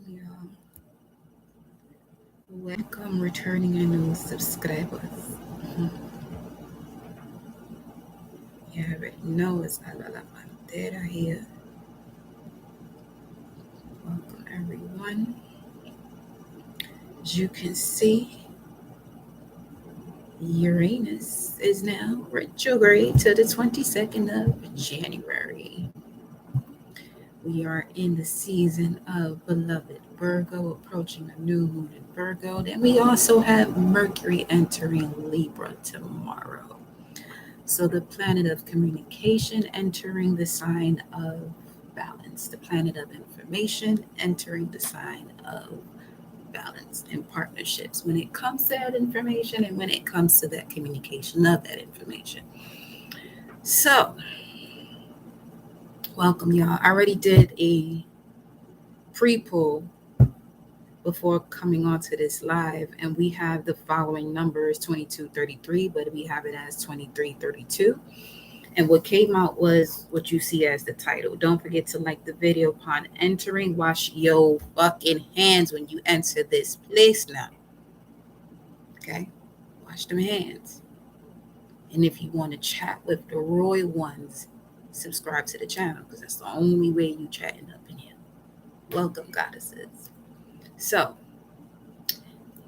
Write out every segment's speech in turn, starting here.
y'all. Welcome, returning and new subscribers. Mhm. You already know it's Alala Pantera here. Welcome, everyone. As you can see, Uranus is now retrograde to the 22nd of January. We are in the season of beloved Virgo, approaching a new moon in Virgo. Then we also have Mercury entering Libra tomorrow. So the planet of communication entering the sign of balance, the planet of information entering the sign of balance in partnerships when it comes to that information and when it comes to that communication of that information. So, welcome, y'all. I already did a pre pull before coming onto this live, and we have the following numbers 2233, but we have it as 2332. And what came out was what you see as the title. Don't forget to like the video upon entering. Wash your fucking hands when you enter this place now. Okay? Wash them hands. And if you want to chat with the royal ones, subscribe to the channel because that's the only way you chatting up in here. Welcome, goddesses. So,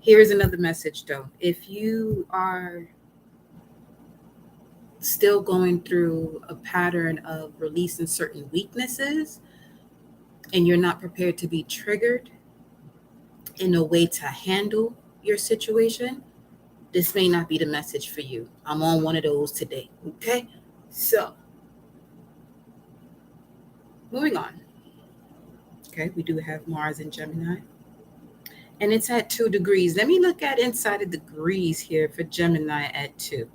here's another message though. If you are still going through a pattern of releasing certain weaknesses and you're not prepared to be triggered in a way to handle your situation, this may not be the message for you. I'm on one of those today. Okay? So, moving on. Okay, we do have Mars in Gemini. And it's at 2 degrees. Let me look at inside of degrees here for Gemini at 2.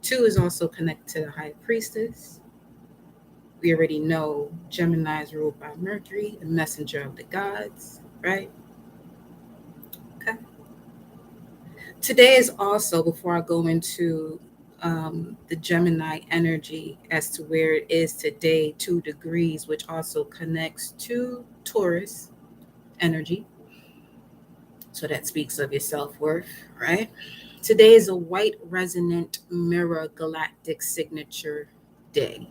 2 is also connected to the High Priestess. We already know Gemini is ruled by Mercury, the messenger of the gods, right? Okay. Today is also, before I go into the Gemini energy as to where it is today, 2 degrees, which also connects to Taurus energy. So that speaks of your self-worth, right? Today is a white resonant mirror galactic signature day.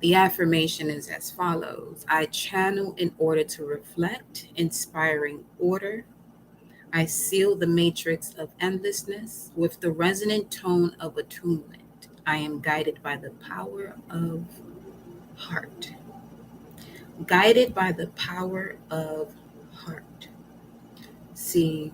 The affirmation is as follows: I channel in order to reflect, inspiring order. I seal the matrix of endlessness with the resonant tone of attunement. I am guided by the power of heart. Guided by the power of heart. See,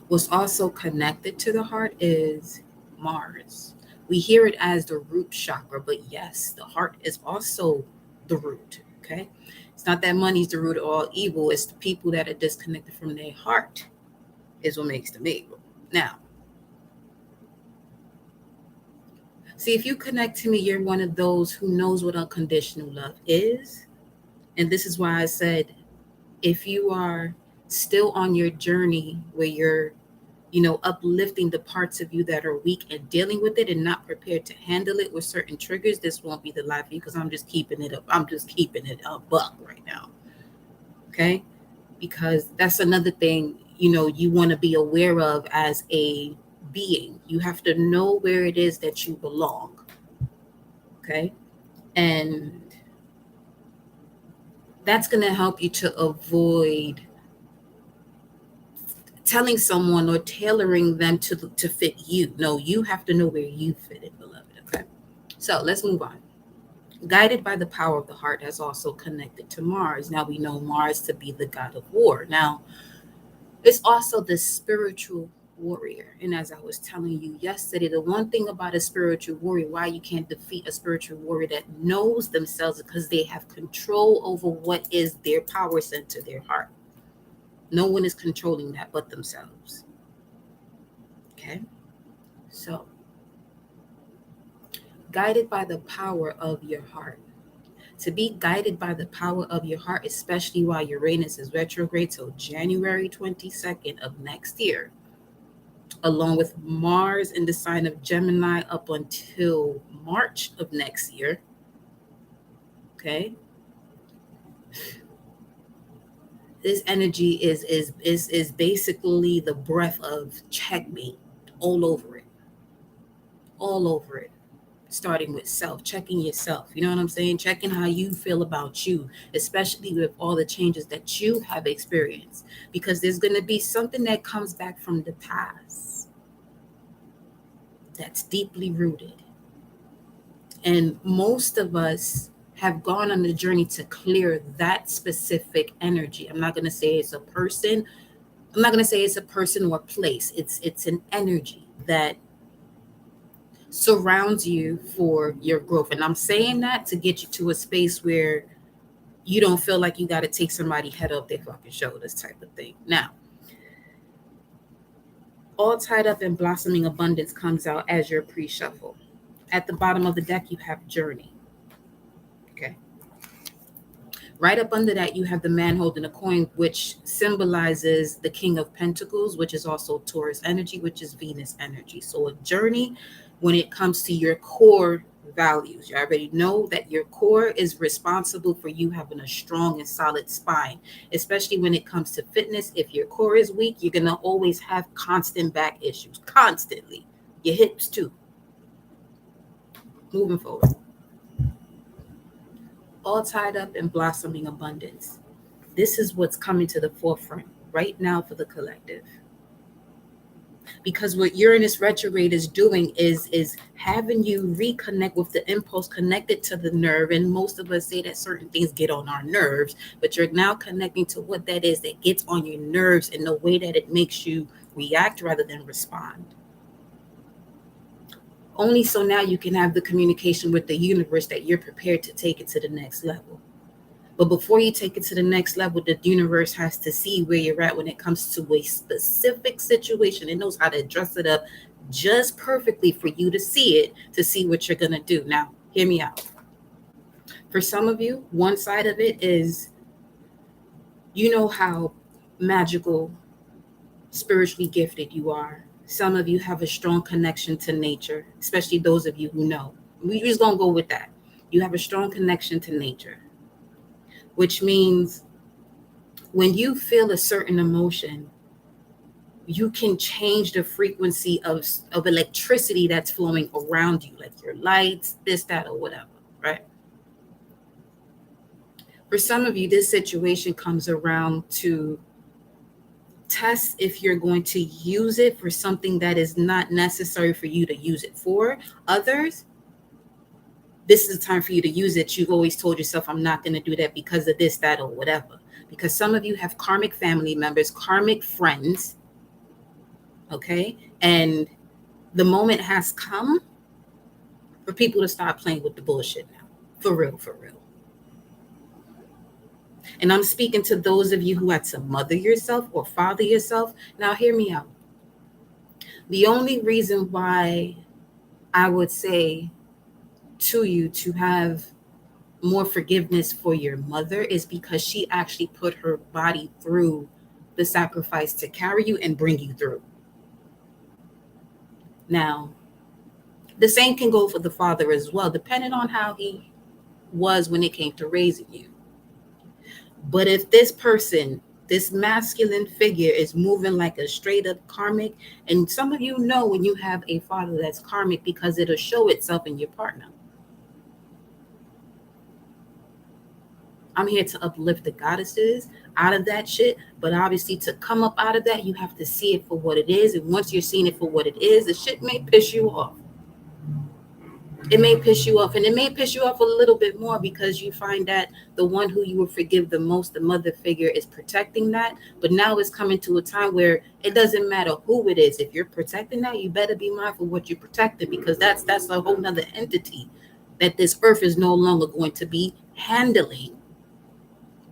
what's also connected to the heart is Mars. We hear it as the root chakra, but yes, the heart is also the root. Okay. It's not that money's the root of all evil. It's the people that are disconnected from their heart is what makes them evil. Now, see, if you connect to me, you're one of those who knows what unconditional love is. And this is why I said, if you are still on your journey where you're uplifting the parts of you that are weak and dealing with it and not prepared to handle it with certain triggers, this won't be the life for you because I'm just keeping it up. I'm just keeping it a buck right now. Okay? Because that's another thing, you want to be aware of as a being. You have to know where it is that you belong. Okay? And that's going to help you to avoid telling someone or tailoring them to fit you. No, you have to know where you fit it, beloved. Okay. So let's move on. Guided by the power of the heart has also connected to Mars. Now we know Mars to be the god of war. Now, it's also the spiritual warrior. And as I was telling you yesterday, the one thing about a spiritual warrior, why you can't defeat a spiritual warrior that knows themselves, because they have control over what is their power center, their heart. No one is controlling that but themselves. Okay? So, guided by the power of your heart. To be guided by the power of your heart, especially while Uranus is retrograde till January 22nd of next year, along with Mars in the sign of Gemini up until March of next year. Okay? This energy is basically the breath of checkmate all over it, all over it. Starting with self, checking yourself. You know what I'm saying? Checking how you feel about you, especially with all the changes that you have experienced, because there's going to be something that comes back from the past that's deeply rooted. And most of us have gone on the journey to clear that specific energy. I'm not going to say it's a person. I'm not going to say it's a person or place. It's an energy that surrounds you for your growth. And I'm saying that to get you to a space where you don't feel like you got to take somebody's head off their fucking shoulders type of thing. Now, all tied up in blossoming abundance comes out as your pre-shuffle. At the bottom of the deck, you have journey. Okay. Right up under that, you have the man holding a coin, which symbolizes the King of Pentacles, which is also Taurus energy, which is Venus energy. So a journey when it comes to your core values. You already know that your core is responsible for you having a strong and solid spine, especially when it comes to fitness. If your core is weak, you're going to always have constant back issues, constantly. Your hips too. Moving forward. All tied up in blossoming abundance. This is what's coming to the forefront right now for the collective. Because what Uranus retrograde is doing is having you reconnect with the impulse connected to the nerve. And most of us say that certain things get on our nerves, but you're now connecting to what that is that gets on your nerves in the way that it makes you react rather than respond. Only so now you can have the communication with the universe that you're prepared to take it to the next level. But before you take it to the next level, the universe has to see where you're at when it comes to a specific situation. It knows how to dress it up just perfectly for you to see it, to see what you're going to do. Now, hear me out. For some of you, one side of it is, you know how magical, spiritually gifted you are. Some of you have a strong connection to nature, especially those of you who know. We're just going to go with that. You have a strong connection to nature, which means when you feel a certain emotion, you can change the frequency of electricity that's flowing around you, like your lights, this, that, or whatever, right? For some of you, this situation comes around to test if you're going to use it for something that is not necessary for you to use it for. Others, this is the time for you to use it. You've always told yourself, I'm not going to do that because of this, that, or whatever. Because some of you have karmic family members, karmic friends, okay? And the moment has come for people to start playing with the bullshit now. For real, for real. And I'm speaking to those of you who had to mother yourself or father yourself. Now, hear me out. The only reason why I would say to you to have more forgiveness for your mother is because she actually put her body through the sacrifice to carry you and bring you through. Now, the same can go for the father as well, depending on how he was when it came to raising you. But if this person, this masculine figure, is moving like a straight up karmic, and some of you know when you have a father that's karmic because it'll show itself in your partner. I'm here to uplift the goddesses out of that shit, but obviously to come up out of that, you have to see it for what it is. And once you're seeing it for what it is, the shit may piss you off. It may piss you off, and it may piss you off a little bit more because you find that the one who you will forgive the most, the mother figure, is protecting that. But now it's coming to a time where it doesn't matter who it is. If you're protecting that, you better be mindful what you're protecting, because that's a whole nother entity that this earth is no longer going to be handling,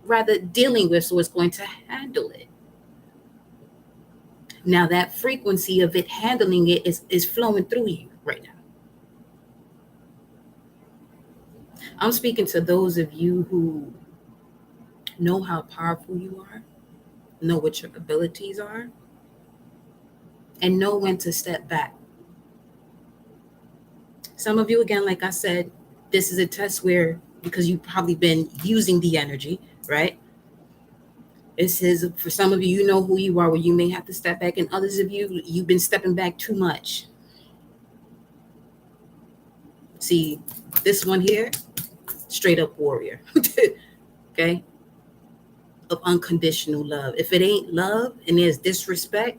rather dealing with, so it's going to handle it. Now that frequency of it handling it is flowing through you right now. I'm speaking to those of you who know how powerful you are, know what your abilities are, and know when to step back. Some of you, again, like I said, this is a test where, because you've probably been using the energy, right? It says for some of you, you know who you are, where you may have to step back, and others of you, you've been stepping back too much. See, this one here, straight up warrior. Okay, of unconditional love. If it ain't love and there's disrespect,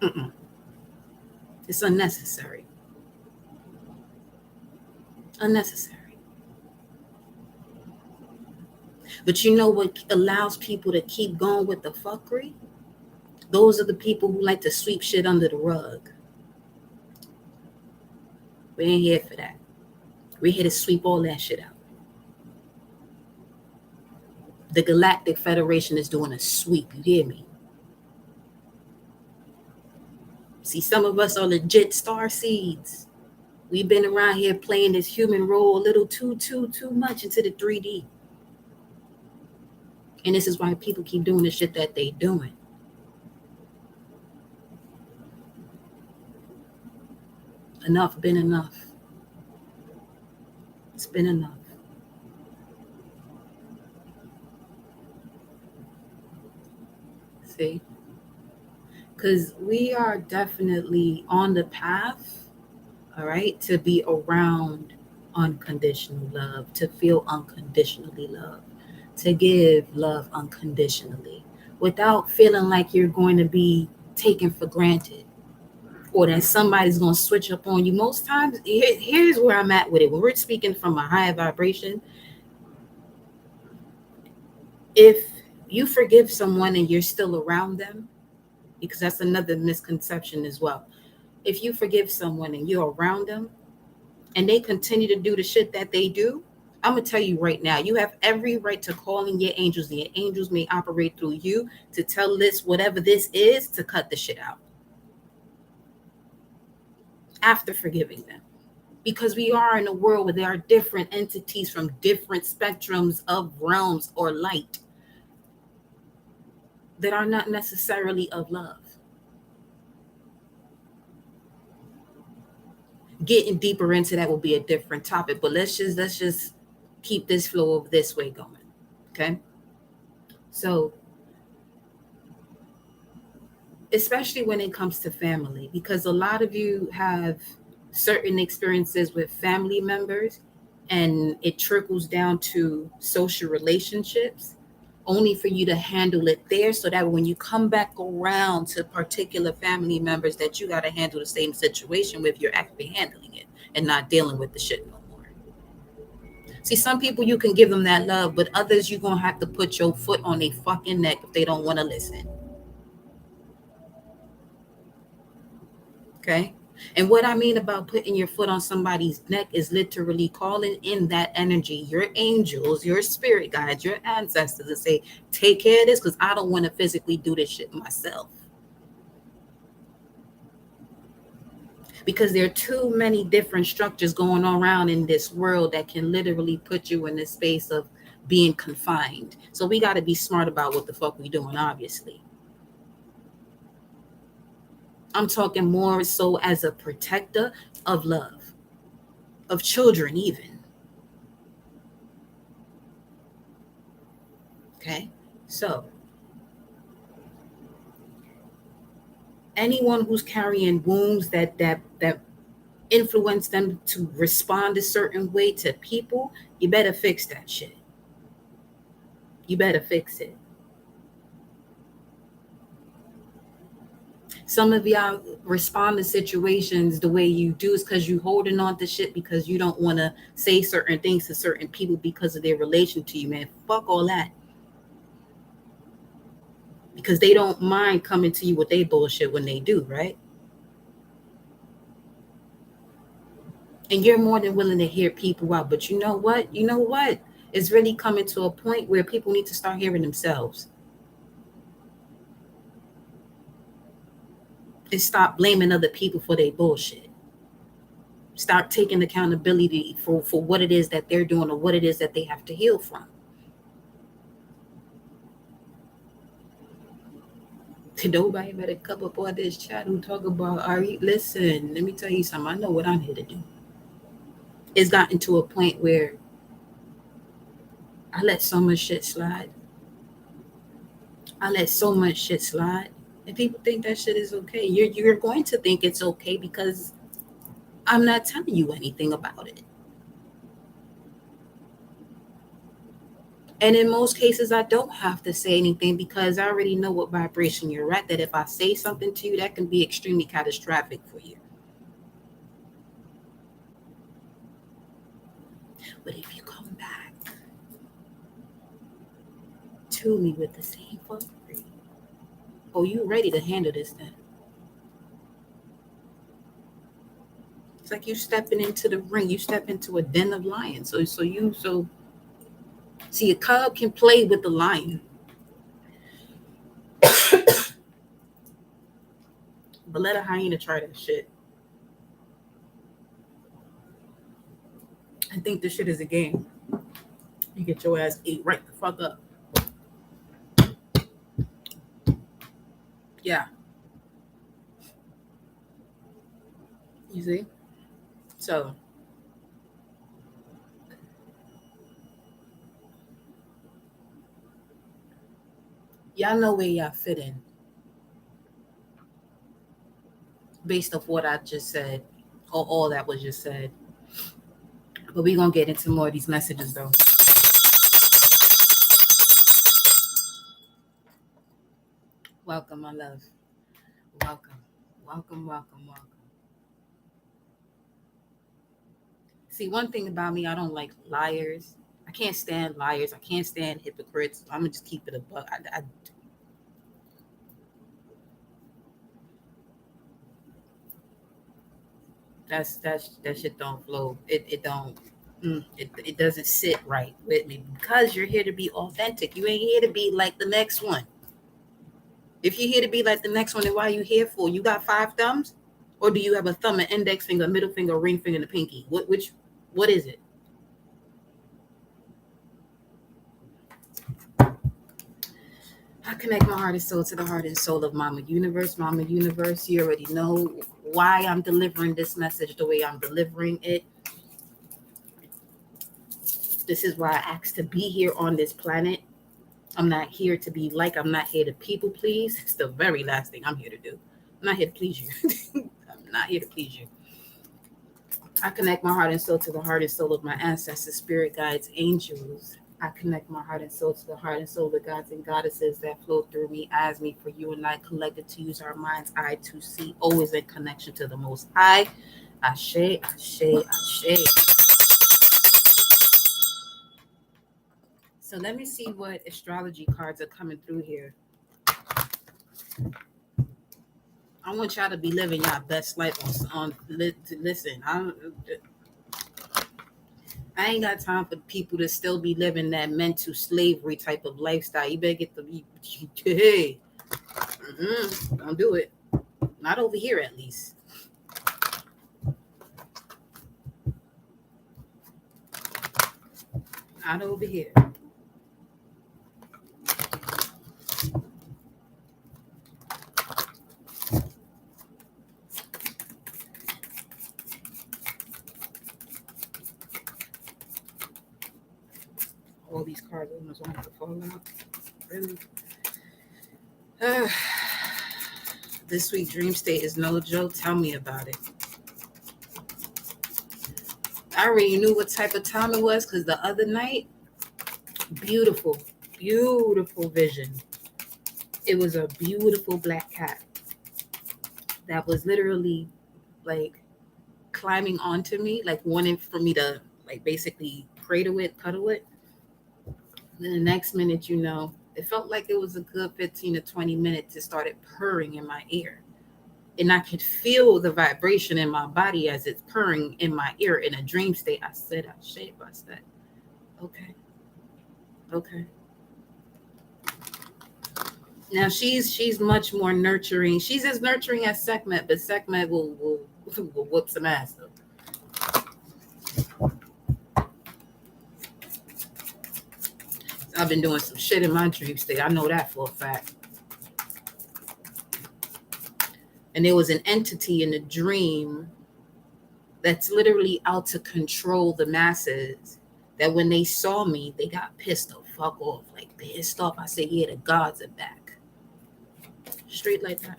mm-mm, it's unnecessary. Unnecessary. But you know what allows people to keep going with the fuckery? Those are the people who like to sweep shit under the rug. We ain't here for that. We're here to sweep all that shit out. The Galactic Federation is doing a sweep. You hear me? See, some of us are legit star seeds. We've been around here playing this human role a little too much into the 3D. And this is why people keep doing the shit that they doing. Enough been enough. It's been enough. See? Because we are definitely on the path, all right, to be around unconditional love, to feel unconditionally loved, to give love unconditionally without feeling like you're going to be taken for granted or that somebody's going to switch up on you. Most times, here's where I'm at with it. When we're speaking from a higher vibration, if you forgive someone and you're still around them, because that's another misconception as well. If you forgive someone and you're around them and they continue to do the shit that they do, I'm going to tell you right now, you have every right to call in your angels, and your angels may operate through you to tell this, whatever this is, to cut the shit out after forgiving them. Because we are in a world where there are different entities from different spectrums of realms or light that are not necessarily of love. Getting deeper into that will be a different topic, but let's just keep this flow of this way going. Okay. So, especially when it comes to family, because a lot of you have certain experiences with family members and it trickles down to social relationships, only for you to handle it there, so that when you come back around to particular family members that you got to handle the same situation with, you're actually handling it and not dealing with the shit no more. See, some people you can give them that love, but others you're going to have to put your foot on their fucking neck if they don't want to listen. Okay? And what I mean about putting your foot on somebody's neck is literally calling in that energy, your angels, your spirit guides, your ancestors, to say, take care of this because I don't want to physically do this shit myself. Because there are too many different structures going on around in this world that can literally put you in this space of being confined. So we got to be smart about what the fuck we doing, obviously. I'm talking more so as a protector of love, of children even. Okay, so anyone who's carrying wounds that influence them to respond a certain way to people, you better fix that shit. You better fix it. Some of y'all respond to situations the way you do is because you holding on to shit because you don't want to say certain things to certain people because of their relation to you, man. Fuck all that. Because they don't mind coming to you with their bullshit when they do, right? And you're more than willing to hear people out. But you know what? It's really coming to a point where people need to start hearing themselves. And stop blaming other people for their bullshit. Start taking accountability for what it is that they're doing or what it is that they have to heal from. Nobody better come up on this chat who talk about, listen, let me tell you something. I know what I'm here to do. It's gotten to a point where I let so much shit slide. I let so much shit slide. And people think that shit is okay. You're going to think it's okay because I'm not telling you anything about it. And in most cases, I don't have to say anything because I already know what vibration you're at. That if I say something to you, that can be extremely catastrophic for you. But if you come back to me with the same fuckery, oh, you ready to handle this then? It's like you stepping into the ring. You step into a den of lions. So see, a cub can play with the lion, but let a hyena try that shit. I think this shit is a game. You get your ass ate right the fuck up. Yeah. You see? So y'all know where y'all fit in based off what I just said, or all that was just said. But we're gonna get into more of these messages though. Welcome, my love. Welcome. Welcome, welcome, welcome. See, one thing about me, I don't like liars. I can't stand liars. I can't stand hypocrites. I'm gonna just keep it a buck. That shit don't flow. It don't. It doesn't sit right with me because you're here to be authentic. You ain't here to be like the next one. If you're here to be like the next one, then why are you here for? You got 5 thumbs, or do you have a thumb, an index finger, middle finger, ring finger, and a pinky? What is it? I connect my heart and soul to the heart and soul of Mama Universe. Mama Universe, you already know why I'm delivering this message the way I'm delivering it. This is why I asked to be here on this planet. I'm not here to be like, I'm not here to people please. It's the very last thing I'm here to do. I'm not here to please you. I'm not here to please you. I connect my heart and soul to the heart and soul of my ancestors, spirit guides, angels. I connect my heart and soul to the heart and soul of the gods and goddesses that flow through me, as me, for you and I collected to use our mind's eye to see, always in connection to the Most High. Ashe, ashe, ashe. So let me see what astrology cards are coming through here. I want y'all to be living y'all best life on listen. I ain't got time for people to still be living that mental slavery type of lifestyle. You better get the hey, don't do it. Not over here, at least. Not over here. All these cards almost want to fall out. Really? This week dream state is no joke. Tell me about it. I already knew what type of time it was because the other night, beautiful, beautiful vision. It was a beautiful black cat that was literally like climbing onto me, like wanting for me to like basically cradle it, cuddle it. Then the next minute, it felt like it was a good 15 to 20 minutes. It started purring in my ear. And I could feel the vibration in my body as it's purring in my ear in a dream state. I said, I said, okay. Okay. Now she's much more nurturing. She's as nurturing as Sekhmet, but Sekhmet will whoop some ass though. I've been doing some shit in my dream state. I know that for a fact. And there was an entity in the dream that's literally out to control the masses. that when they saw me, they got pissed the fuck off. Like pissed off. I said, yeah, the gods are back. Straight like that.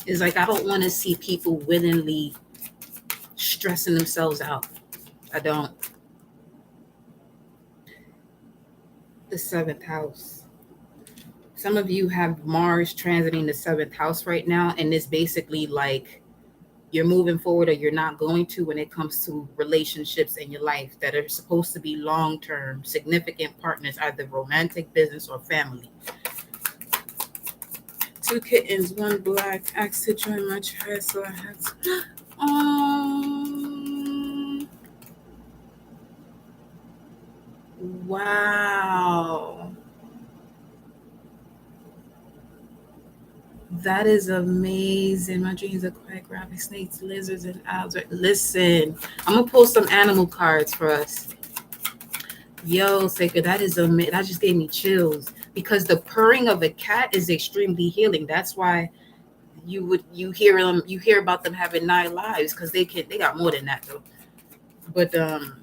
It's like I don't want to see people willingly stressing themselves out. I don't. The seventh house. Some of you have Mars transiting the seventh house right now, and it's basically like you're moving forward or you're not going to when it comes to relationships in your life that are supposed to be long-term, significant partners, either romantic, business, or family. Two kittens, one black, asked to join my tribe, so I had to. Wow. That is amazing. My dreams are quite graphic. Snakes, lizards, and owls. Listen, I'm gonna pull some animal cards for us. Yo, Sacred, that is amazing. That just gave me chills because the purring of a cat is extremely healing. That's why you hear about them having 9 lives because they got more than that though. But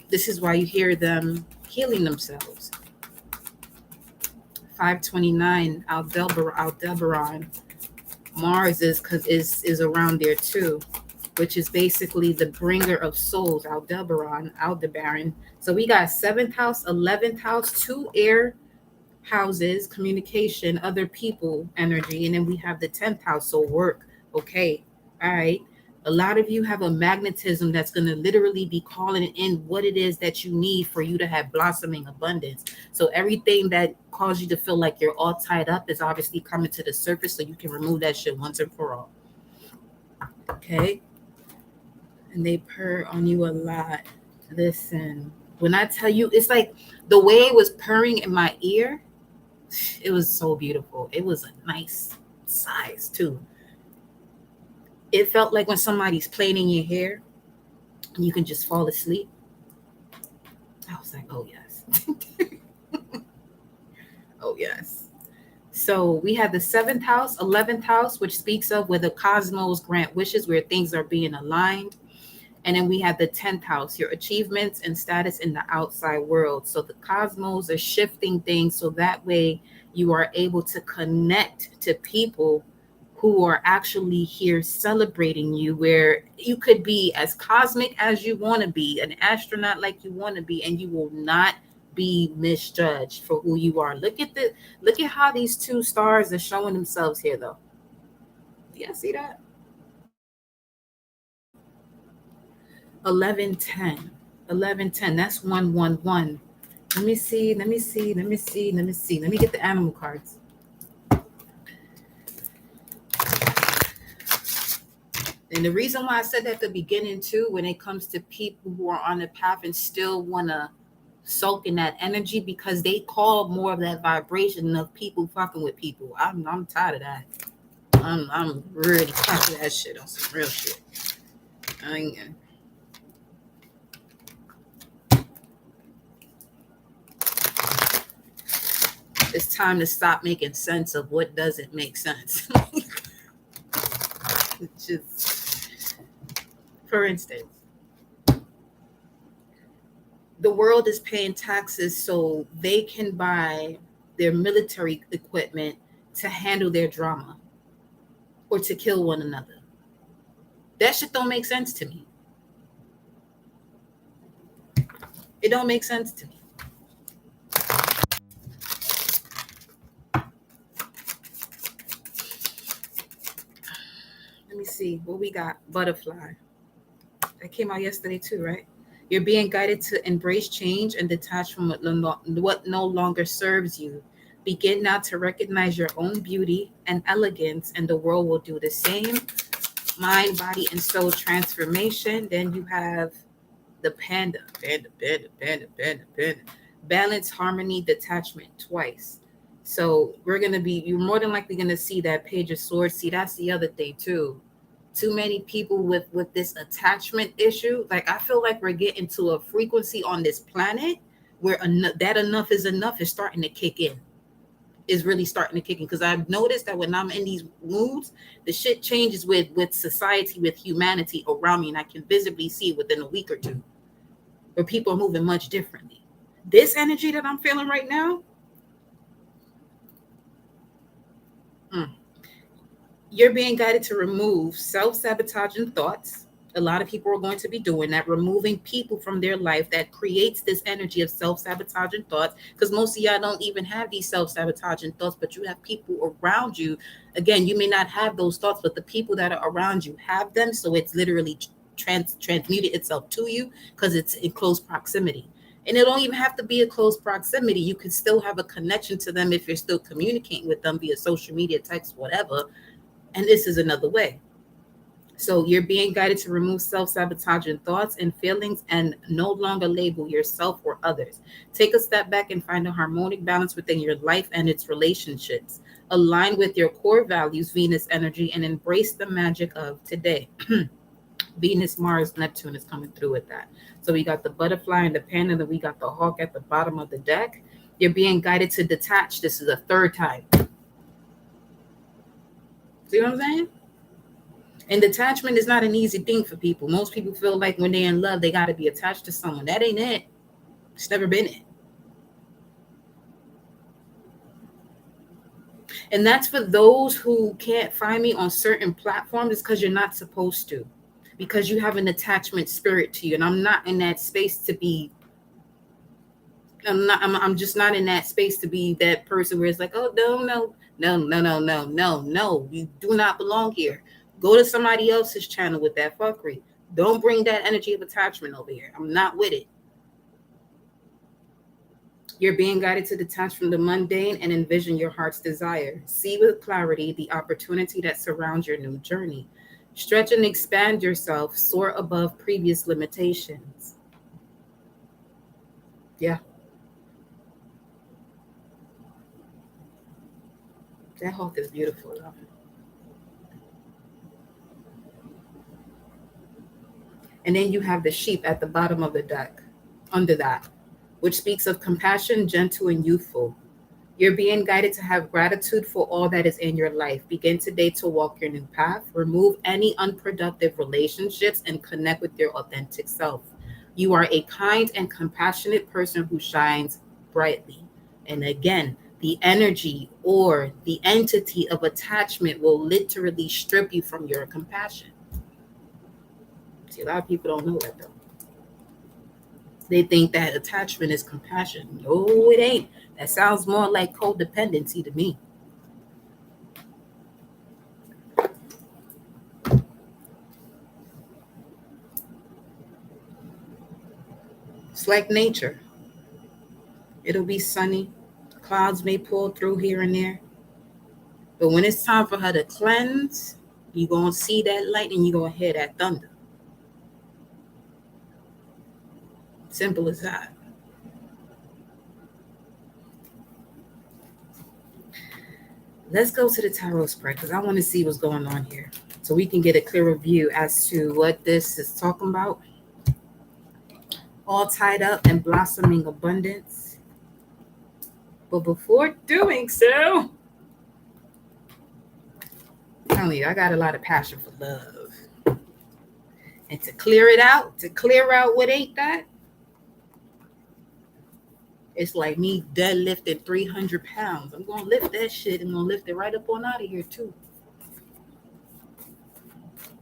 this is why you hear them healing themselves. 529 Aldebaran. Mars is around there too, which is basically the bringer of souls. Aldebaran. So we got 7th house, 11th house, 2 air houses, communication, other people energy, and then we have the 10th house, so work. Okay, all right. A lot of you have a magnetism that's going to literally be calling in what it is that you need for you to have blossoming abundance. So everything that caused you to feel like you're all tied up is obviously coming to the surface so you can remove that shit once and for all. Okay? And they purr on you a lot. Listen, when I tell you, it's like the way it was purring in my ear, it was so beautiful. It was a nice size too. It felt like when somebody's playing in your hair and you can just fall asleep. I was like, oh yes. Oh yes. So we have the 7th house, 11th house, which speaks of where the cosmos grant wishes, where things are being aligned. And then we have the 10th house, your achievements and status in the outside world. So the cosmos are shifting things so that way you are able to connect to people who are actually here celebrating you, where you could be as cosmic as you want to be, an astronaut like you want to be, and you will not be misjudged for who you are. Look at how these 2 stars are showing themselves here though. Yeah, see that? 1110. 1110. That's 111. Let me see. Let me get the animal cards. And the reason why I said that at the beginning too, when it comes to people who are on the path and still want to soak in that energy, because they call more of that vibration of people fucking with people. I'm tired of that. I'm really tired of that shit on some real shit. It's time to stop making sense of what doesn't make sense. Just, for instance, the world is paying taxes so they can buy their military equipment to handle their drama or to kill one another. That shit don't make sense to me. It don't make sense to me. Let me see what we got. Butterfly. That came out yesterday too, right? You're being guided to embrace change and detach from what no longer serves you. Begin now to recognize your own beauty and elegance, and the world will do the same. Mind, body, and soul transformation. Then you have the panda. Balance, harmony, detachment twice. So you're more than likely going to see that Page of Swords. See, that's the other thing too. Too many people with this attachment issue. Like, I feel like we're getting to a frequency on this planet where that enough is starting to kick in. is really starting to kick in. Because I've noticed that when I'm in these moods, the shit changes with society, with humanity around me, and I can visibly see it within a week or two, where people are moving much differently. This energy that I'm feeling right now, you're being guided to remove self-sabotaging thoughts. A lot of people are going to be doing that, removing people from their life that creates this energy of self-sabotaging thoughts, because most of y'all don't even have these self-sabotaging thoughts, but you have people around you. Again, you may not have those thoughts, but the people that are around you have them, so it's literally transmuted itself to you because it's in close proximity. And it don't even have to be a close proximity. You can still have a connection to them if you're still communicating with them via social media, text, whatever. And this is another way. So you're being guided to remove self-sabotaging thoughts and feelings and no longer label yourself or others. Take a step back and find a harmonic balance within your life and its relationships. Align with your core values, Venus energy, and embrace the magic of today. Venus, Mars, Neptune is coming through with that. So we got the butterfly and the panda, and then we got the hawk at the bottom of the deck. You're being guided to detach. This is the third time. See what I'm saying? And detachment is not an easy thing for people. Most people feel like when they're in love, they got to be attached to someone. That ain't it. It's never been it. And that's for those who can't find me on certain platforms. It's because you're not supposed to, because you have an attachment spirit to you. And I'm not in that space to be. I'm just not in that space to be that person where it's like, oh, no. You do not belong here. Go to somebody else's channel with that fuckery. Don't bring that energy of attachment over here. I'm not with it. You're being guided to detach from the mundane and envision your heart's desire. See with clarity the opportunity that surrounds your new journey. Stretch and expand yourself. Soar above previous limitations. Yeah. That hawk is beautiful, though. And then you have the sheep at the bottom of the deck, under that, which speaks of compassion, gentle, and youthful. You're being guided to have gratitude for all that is in your life. Begin today to walk your new path. Remove any unproductive relationships and connect with your authentic self. You are a kind and compassionate person who shines brightly. And again, the energy or the entity of attachment will literally strip you from your compassion. See, a lot of people don't know that though. They think that attachment is compassion. No, it ain't. That sounds more like codependency to me. It's like nature. It'll be sunny. Clouds may pull through here and there. But when it's time for her to cleanse, you're going to see that light and you're going to hear that thunder. Simple as that. Let's go to the tarot spread because I want to see what's going on here so we can get a clearer view as to what this is talking about. All tied up and blossoming abundance. But before doing so, telling you, I got a lot of passion for love. And to clear out what ain't that, it's like me deadlifting 300 pounds. I'm going to lift that shit and I'm going to lift it right up on out of here too.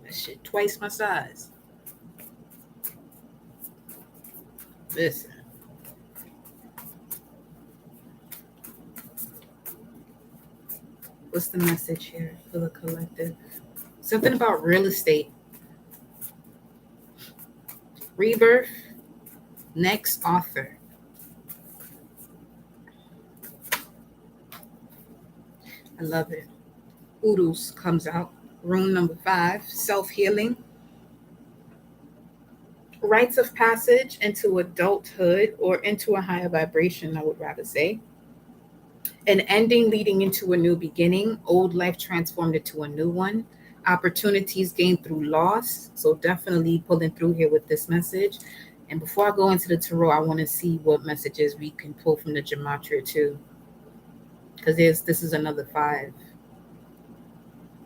That shit twice my size. Listen. What's the message here for the collective? Something about real estate. Rebirth. Next author. I love it. Uranus comes out. Rune number 5. Self-healing. Rites of passage into adulthood or into a higher vibration, I would rather say. An ending leading into a new beginning. Old life transformed into a new one. Opportunities gained through loss. So definitely pulling through here with this message. And before I go into the tarot, I want to see what messages we can pull from the gematria too. because this is another 5.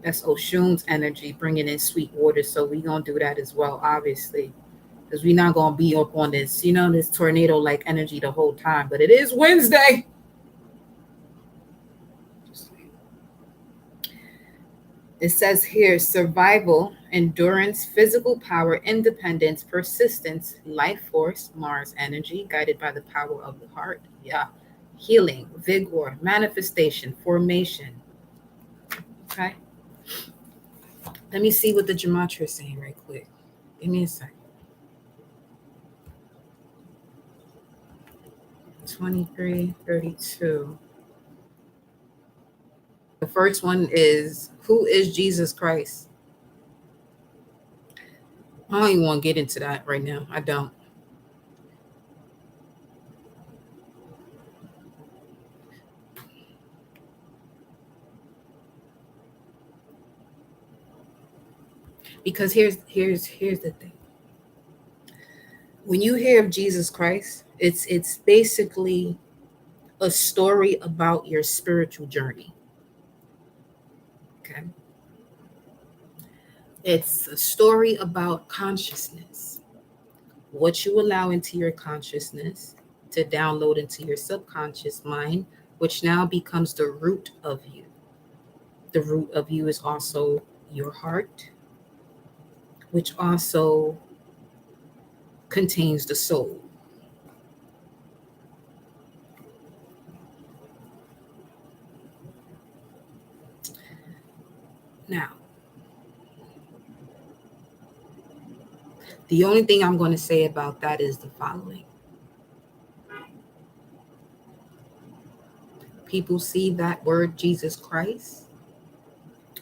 That's Oshun's energy bringing in sweet water. So we're going to do that as well, obviously, because we're not going to be up on this, this tornado-like energy the whole time. But it is Wednesday. It says here, survival, endurance, physical power, independence, persistence, life force, Mars energy, guided by the power of the heart. Yeah. Healing, vigor, manifestation, formation. Okay. Let me see what the gematria is saying right quick. Give me a second. 2332. The first one is, who is Jesus Christ? I don't even want to get into that right now. I don't. Because here's the thing. When you hear of Jesus Christ, it's basically a story about your spiritual journey. Okay. It's a story about consciousness. What you allow into your consciousness to download into your subconscious mind, which now becomes the root of you. The root of you is also your heart, which also contains the soul. Now, the only thing I'm going to say about that is the following. People see that word Jesus Christ,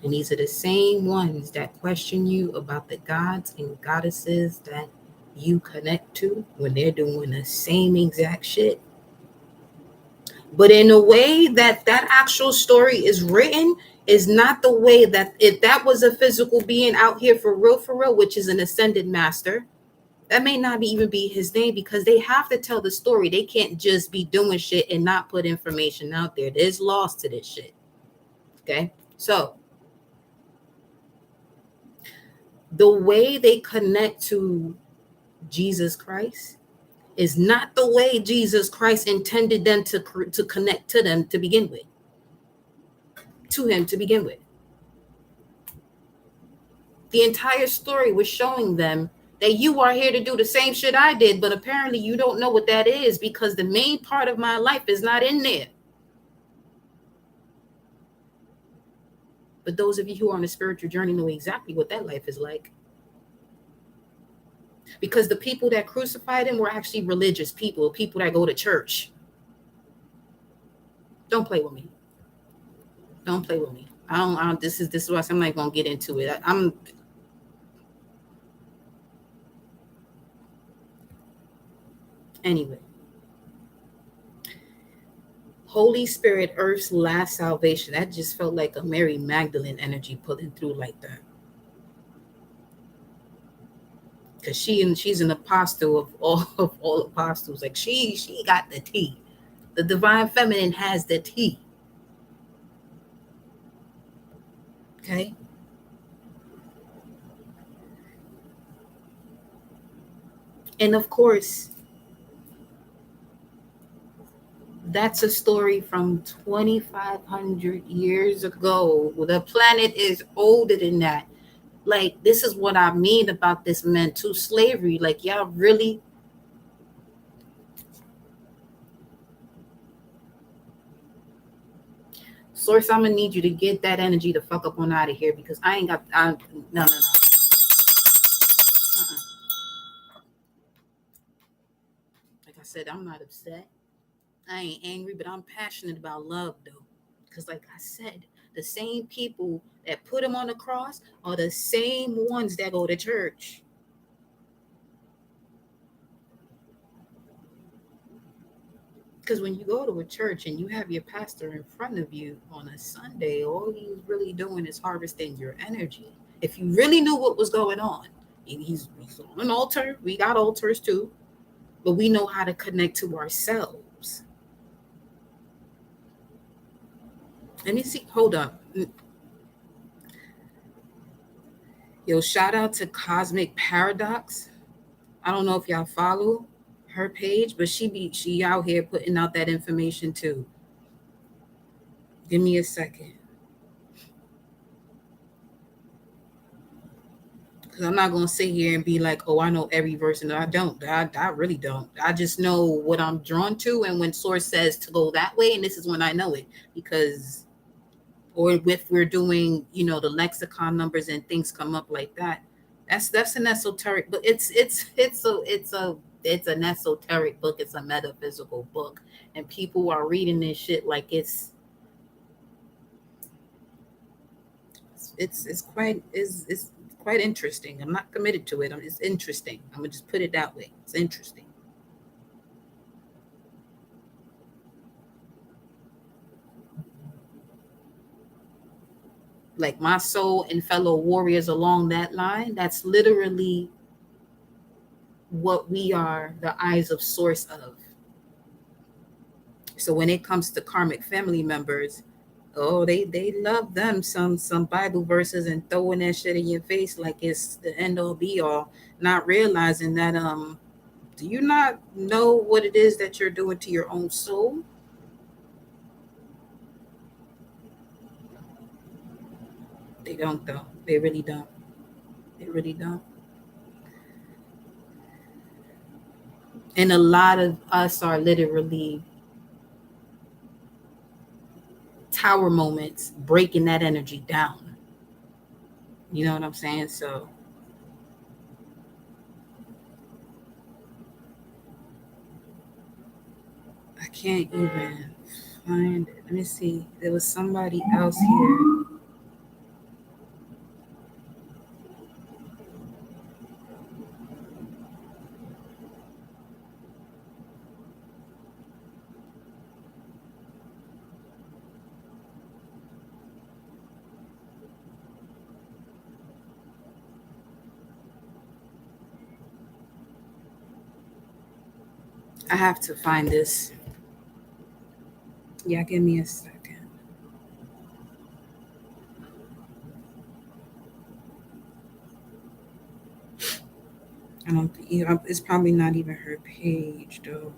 and these are the same ones that question you about the gods and goddesses that you connect to when they're doing the same exact shit. But in a way that actual story is written is not the way that if that was a physical being out here for real, which is an ascended master, that may not even be his name, because they have to tell the story. They can't just be doing shit and not put information out there. There's laws to this shit. Okay? So the way they connect to Jesus Christ is not the way Jesus Christ intended them to connect to them to begin with. To him to begin with. The entire story was showing them that you are here to do the same shit I did, but apparently you don't know what that is, because the main part of my life is not in there. But those of you who are on a spiritual journey know exactly what that life is like. Because the people that crucified him were actually religious people that go to church. Don't play with me. Don't play with me. I don't this is why I'm not gonna get into it. I'm anyway. Holy Spirit, Earth's last salvation. That just felt like a Mary Magdalene energy pulling through like that. Because she's an apostle of all apostles. Like she got the tea. The divine feminine has the tea. Okay. And of course, that's a story from 2,500 years ago. The planet is older than that. Like, this is what I mean about this mental slavery. Like, y'all really. Source, I'm gonna need you to get that energy the fuck up on out of here, because I ain't got. No. Like I said, I'm not upset. I ain't angry, but I'm passionate about love, though. Because, like I said, the same people that put him on the cross are the same ones that go to church. Because when you go to a church and you have your pastor in front of you on a Sunday, all he's really doing is harvesting your energy. If you really knew what was going on, he's on an altar. We got altars too, but we know how to connect to ourselves. Let me see. Hold up. Yo, shout out to Cosmic Paradox. I don't know if y'all follow her page, but she out here putting out that information too. Give me a second. Because I'm not gonna sit here and be like, oh, I know every verse, and I don't. I really don't. I just know what I'm drawn to, and when source says to go that way, and this is when I know it. Because or if we're doing, the lexicon numbers and things come up like that, that's an esoteric, but it's an esoteric book. It's a metaphysical book, and people are reading this shit like it's quite interesting. I'm not committed to it. It's interesting. I'm gonna just put it that way. It's interesting. Like my soul and fellow warriors along that line, that's literally what we are the eyes of source of. So when it comes to karmic family members, oh, they love them some Bible verses and throwing that shit in your face like it's the end all be all, not realizing that do you not know what it is that you're doing to your own soul? They don't though. They really don't. They really don't. And a lot of us are literally tower moments breaking that energy down. You know what I'm saying? So I can't even find it. Let me see. There was somebody else here. I have to find this. Yeah, give me a second. I don't think it's probably not even her page though.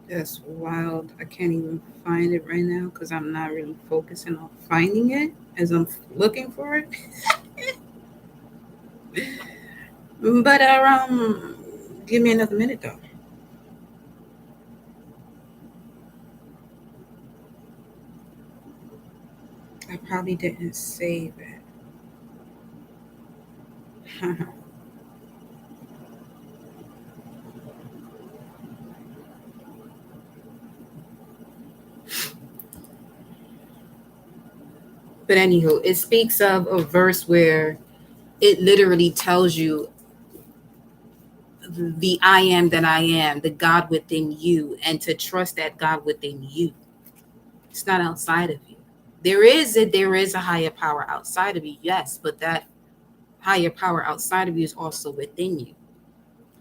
That's wild. I can't even find it right now because I'm not really focusing on finding it as I'm looking for it. But give me another minute though. I probably didn't save it. But anywho, it speaks of a verse where it literally tells you the I am that I am, the God within you, and to trust that God within you. It's not outside of you. There is a higher power outside of you, yes, but that higher power outside of you is also within you.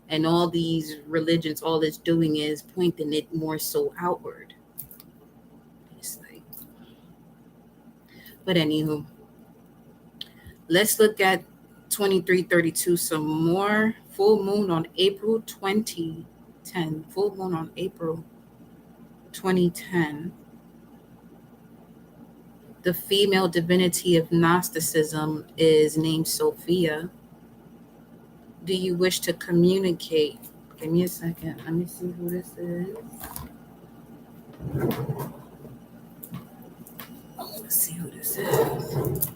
And all these religions, all it's doing is pointing it more so outward. It's like, but anywho, let's look at 2332 some more. Full moon on April 2010. Full moon on April 2010. The female divinity of Gnosticism is named Sophia. Do you wish to communicate? Give me a second. Let me see who this is. Let's see who this is.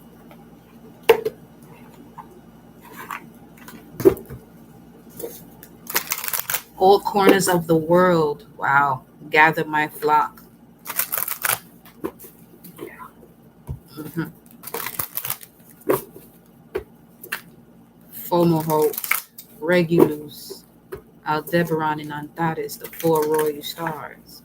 all corners of the world. Wow. Gather my flock. Mhm. Fomoho, Regulus, Aldebaran, and Antares, the four royal stars.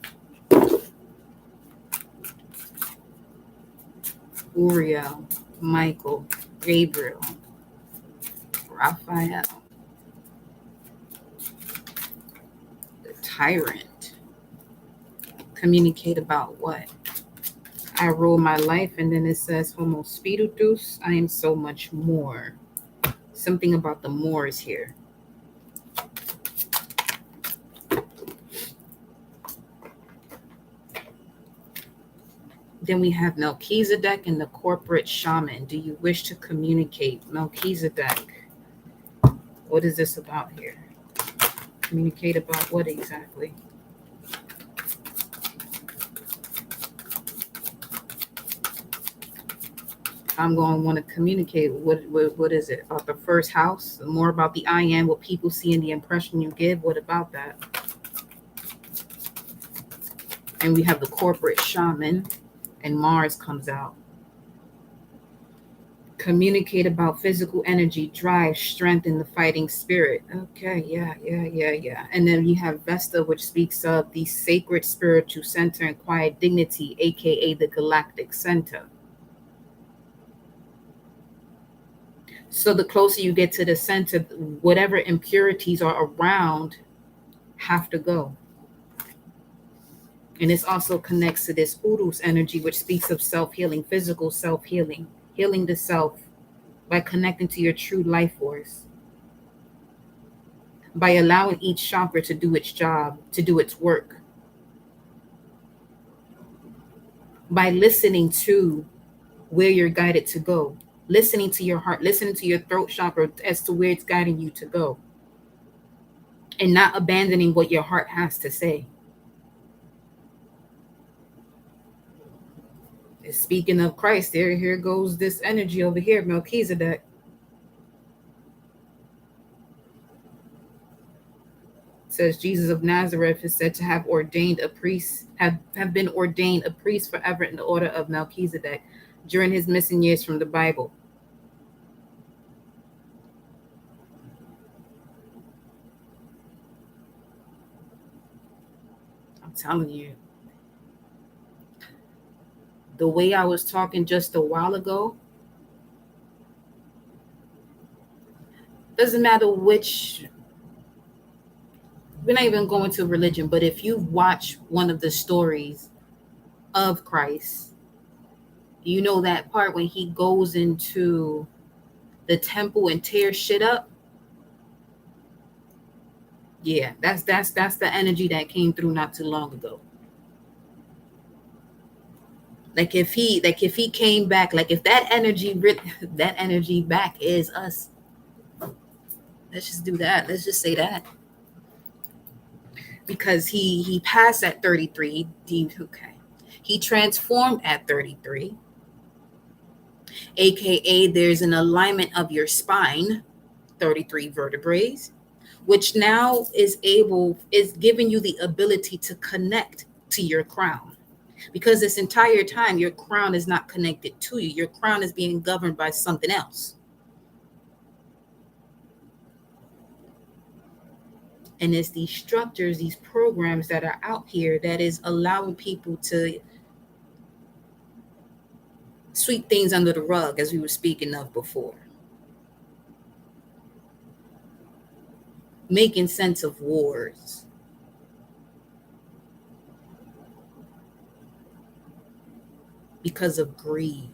Uriel, Michael, Gabriel, Raphael, the tyrant. Communicate about what? I rule my life, and then it says Homo spiritus, I am so much more. Something about the Moors here. Then we have Melchizedek and the corporate shaman. Do you wish to communicate? Melchizedek. What is this about here? Communicate about what exactly? I'm going to want to communicate. What is it? About the first house? More about the I am, what people see and the impression you give. What about that? And we have the corporate shaman, and Mars comes out. Communicate about physical energy, drive, strength, and the fighting spirit. Okay, yeah. And then you have Vesta, which speaks of the sacred spiritual center and quiet dignity, aka the galactic center. So the closer you get to the center, whatever impurities are around have to go. And this also connects to this Urus energy, which speaks of self-healing, physical self-healing, healing the self by connecting to your true life force, by allowing each chakra to do its job, to do its work, by listening to where you're guided to go, listening to your heart, listening to your throat chakra as to where it's guiding you to go, and not abandoning what your heart has to say. Speaking of Christ, here goes this energy over here, Melchizedek. Says Jesus of Nazareth is said to have ordained a priest, have been ordained a priest forever in the order of Melchizedek during his missing years from the Bible. I'm telling you, the way I was talking just a while ago, doesn't matter which, we're not even going to religion, but if you watch one of the stories of Christ, you know that part when he goes into the temple and tears shit up. Yeah, that's the energy that came through not too long ago. Like if he came back, like if that energy that energy back is us. Let's just do that. Let's just say that. Because he passed at 33. He transformed at 33. AKA there's an alignment of your spine, 33 vertebrae, which now is giving you the ability to connect to your crown. Because this entire time your crown is not connected to you. Your crown is being governed by something else. And it's these structures, these programs that are out here that is allowing people to sweep things under the rug, as we were speaking of before. Making sense of wars. Because of greed.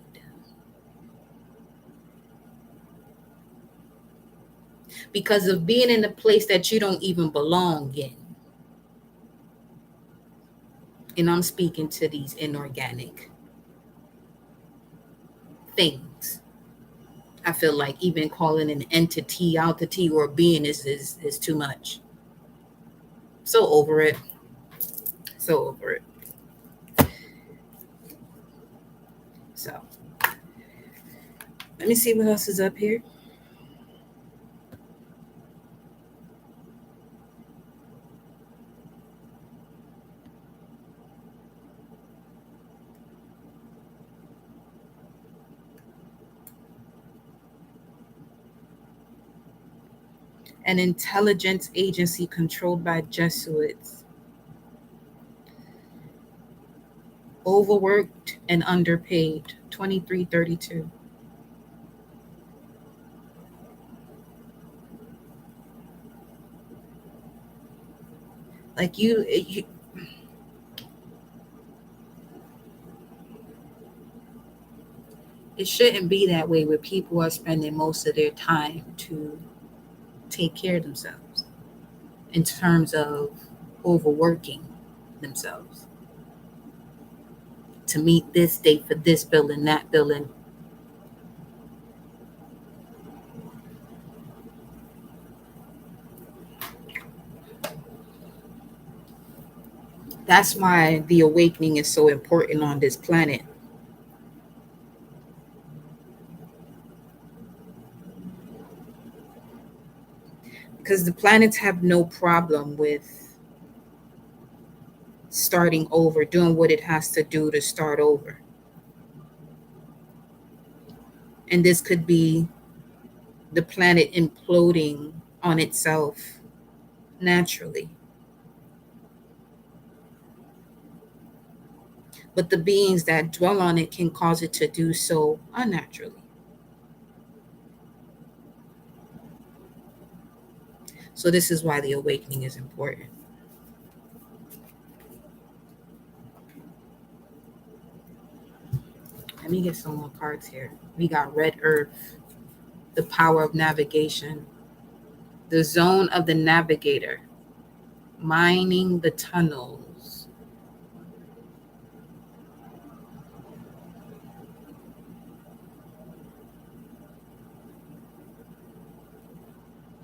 Because of being in a place that you don't even belong in. And I'm speaking to these inorganic things. I feel like even calling an entity, altity, or being is too much. So over it. So over it. So let me see what else is up here. An intelligence agency controlled by Jesuits, overworked and underpaid, 2332. Like it shouldn't be that way where people are spending most of their time to take care of themselves in terms of overworking themselves to meet this date for this bill and that bill. And that's why the awakening is so important on this planet. Because the planets have no problem with starting over, doing what it has to do to start over. And this could be the planet imploding on itself naturally. But the beings that dwell on it can cause it to do so unnaturally. So, this is why the awakening is important. Let me get some more cards here. We got Red Earth, the power of navigation, the zone of the navigator, mining the tunnels.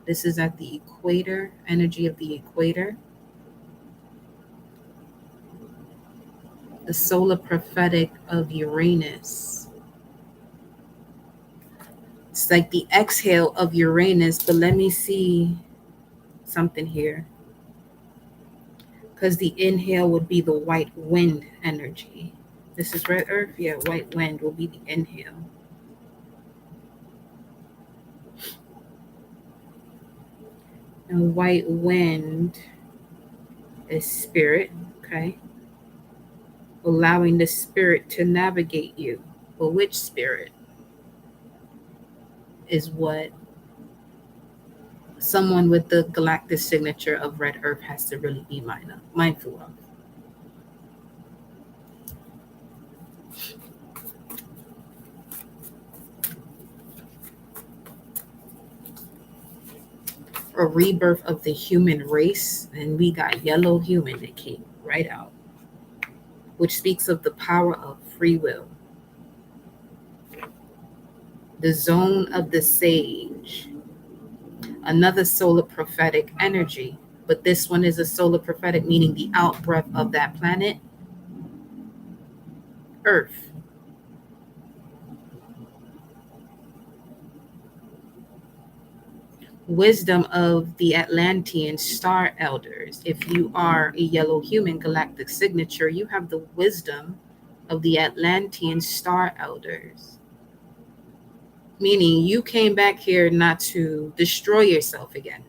This is at the equator, energy of the equator. The solar prophetic of Uranus. It's like the exhale of Uranus, but let me see something here. Because the inhale would be the white wind energy. This is Red Earth? Yeah, white wind will be the inhale. And white wind is spirit, okay? Allowing the spirit to navigate you. But which spirit is what someone with the galactic signature of Red Earth has to really be mindful of. A rebirth of the human race, and we got yellow human that came right out, which speaks of the power of free will. The zone of the sage, another solar prophetic energy, but this one is a solar prophetic, meaning the outbreath of that planet, Earth. Wisdom of the Atlantean star elders. If you are a yellow human galactic signature, you have the wisdom of the Atlantean star elders. Meaning you came back here not to destroy yourself again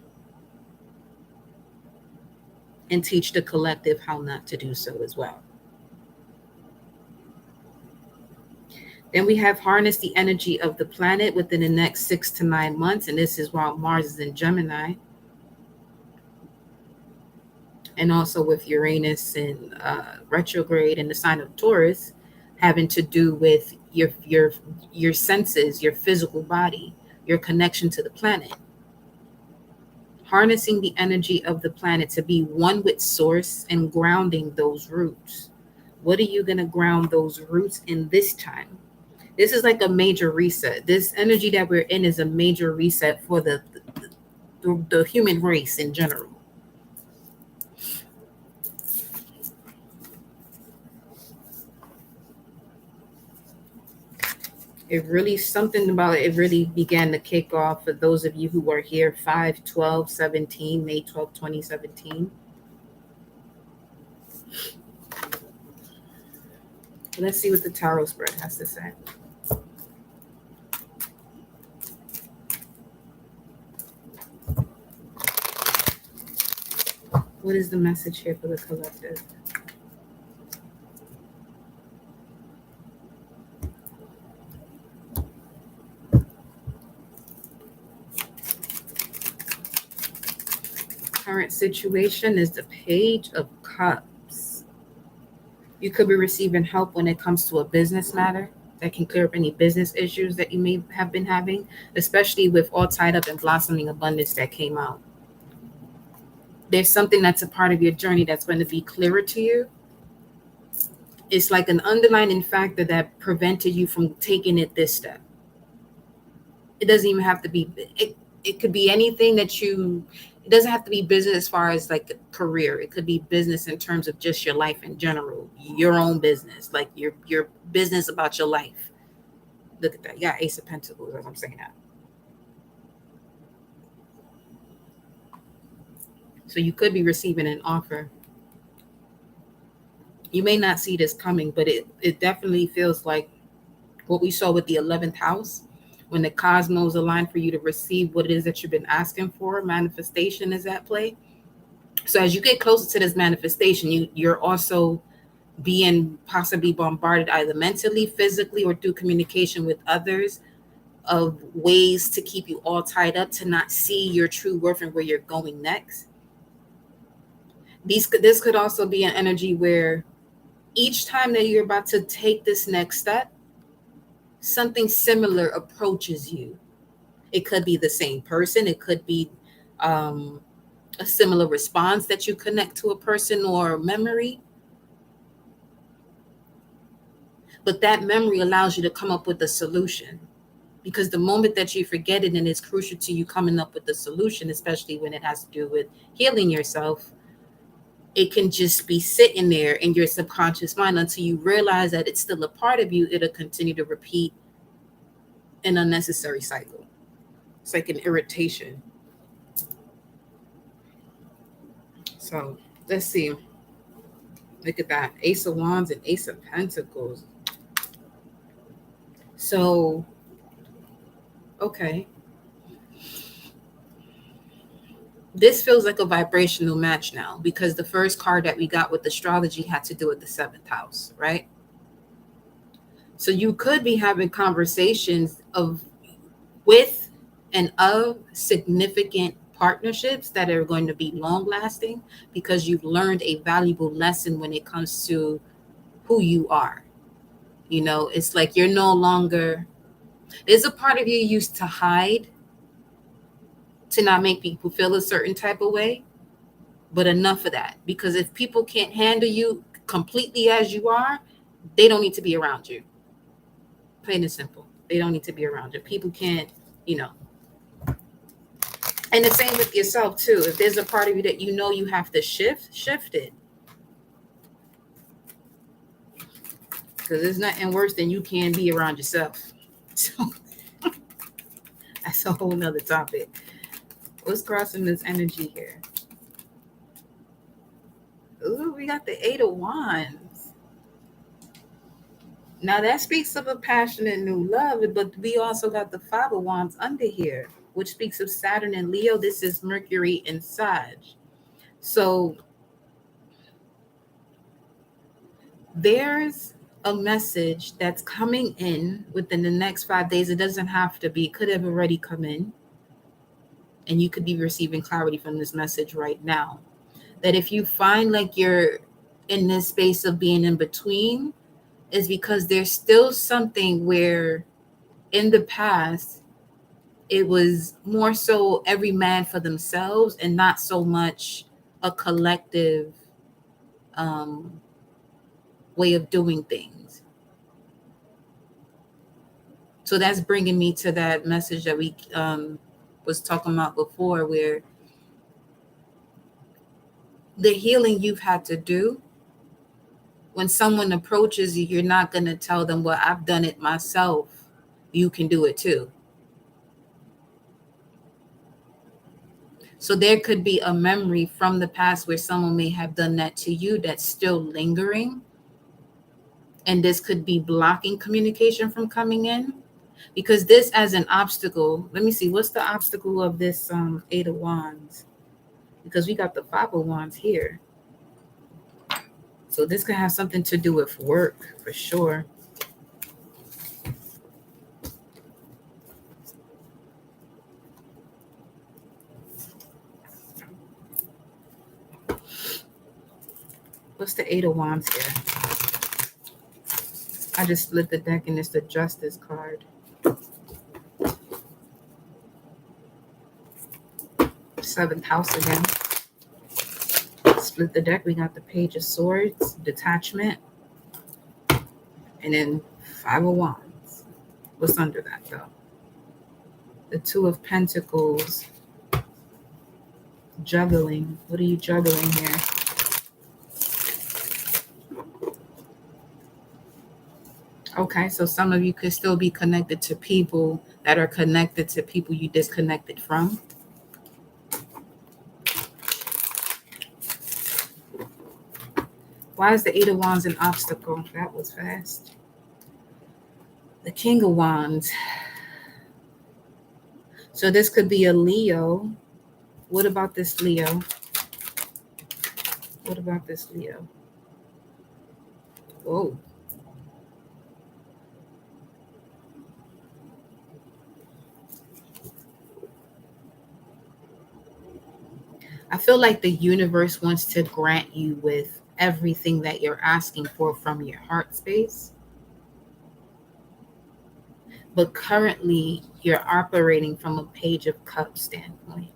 and teach the collective how not to do so as well. Then we have harness the energy of the planet within the next 6 to 9 months. And this is while Mars is in Gemini. And also with Uranus in retrograde in the sign of Taurus, having to do with your senses, your physical body, your connection to the planet. Harnessing the energy of the planet to be one with source and grounding those roots. What are you going to ground those roots in this time? This is like a major reset. This energy that we're in is a major reset for the human race in general. It really, something about it really began to kick off for those of you who were here 5/12/17, May 12, 2017. Let's see what the tarot spread has to say. What is the message here for the collective? Current situation is the Page of Cups. You could be receiving help when it comes to a business matter that can clear up any business issues that you may have been having, especially with all tied up and blossoming abundance that came out. There's something that's a part of your journey that's going to be clearer to you. It's like an underlying factor that prevented you from taking it this step. It doesn't even have to be, it could be anything that it doesn't have to be business as far as like a career. It could be business in terms of just your life in general, your own business, like your business about your life. Look at that. Yeah, Ace of Pentacles, as I'm saying that. So you could be receiving an offer. You may not see this coming, but it definitely feels like what we saw with the 11th house, when the cosmos align for you to receive what it is that you've been asking for. Manifestation is at play. So as you get closer to this manifestation, you're also being possibly bombarded either mentally, physically, or through communication with others of ways to keep you all tied up, to not see your true worth and where you're going next. This could also be an energy where each time that you're about to take this next step, something similar approaches you. It could be the same person. It could be a similar response that you connect to a person or memory. But that memory allows you to come up with a solution. Because the moment that you forget it, and it's crucial to you coming up with a solution, especially when it has to do with healing yourself, it can just be sitting there in your subconscious mind until you realize that it's still a part of you. It'll continue to repeat an unnecessary cycle. It's like an irritation. So let's see. Look at that. Ace of Wands and Ace of Pentacles. So, okay. This feels like a vibrational match now, because the first card that we got with astrology had to do with the 7th house, right? So you could be having conversations with and of significant partnerships that are going to be long lasting, because you've learned a valuable lesson when it comes to who you are. You know, it's like you're no longer, there's a part of you used to hide to not make people feel a certain type of way, but enough of that, because if people can't handle you completely as you are, they don't need to be around you. Plain and simple. They don't need to be around you. People can't, you know. And the same with yourself too. If there's a part of you that you know you have to shift it. Because there's nothing worse than you can't be around yourself. So that's a whole nother topic. What's crossing this energy here? Ooh, we got the 8 of Wands. Now that speaks of a passionate new love, but we also got the 5 of Wands under here, which speaks of Saturn and Leo. This is Mercury and Sag. So there's a message that's coming in within the next 5 days. It doesn't have to be, it could have already come in. And you could be receiving clarity from this message right now. That if you find like you're in this space of being in between, is because there's still something where in the past, it was more so every man for themselves and not so much a collective way of doing things. So that's bringing me to that message that we was talking about before, where the healing you've had to do, when someone approaches you, you're not going to tell them, well, I've done it myself. You can do it too. So there could be a memory from the past where someone may have done that to you that's still lingering. And this could be blocking communication from coming in. Because this as an obstacle, let me see, what's the obstacle of this 8 of Wands? because we got the Five of Wands here. So this could have something to do with work for sure. What's the Eight of Wands here? I just split the deck and it's the Justice card. Seventh house again. Split the deck. We got the Page of Swords, detachment, and then Five of Wands. What's under that though? The Two of Pentacles. Juggling. What are you juggling here? Okay, so some of you could still be connected to people that are connected to people you disconnected from. Why is the Eight of Wands an obstacle? That was fast. The King of Wands. So this could be a Leo. What about this Leo? What about this Leo? Whoa. I feel like the universe wants to grant you with everything that you're asking for from your heart space. But currently, you're operating from a Page of Cups standpoint.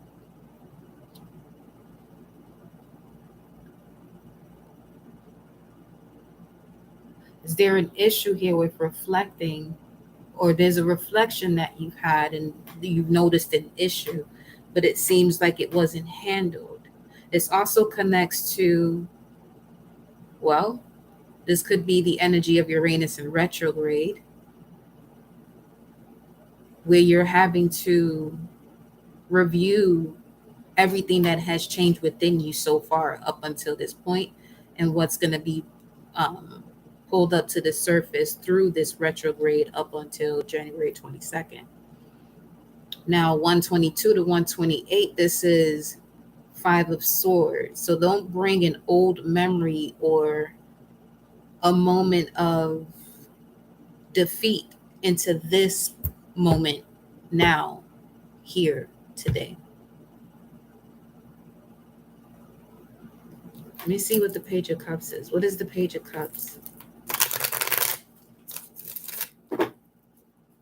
Is there an issue here with reflecting, or there's a reflection that you've had and you've noticed an issue, but it seems like it wasn't handled? This also connects to, well, this could be the energy of Uranus in retrograde, where you're having to review everything that has changed within you so far up until this point, and what's going to be pulled up to the surface through this retrograde up until January 22nd. Now, 122 to 128, this is Five of Swords. So don't bring an old memory or a moment of defeat into this moment now, here, today. Let me see what the Page of Cups is. What is the Page of Cups?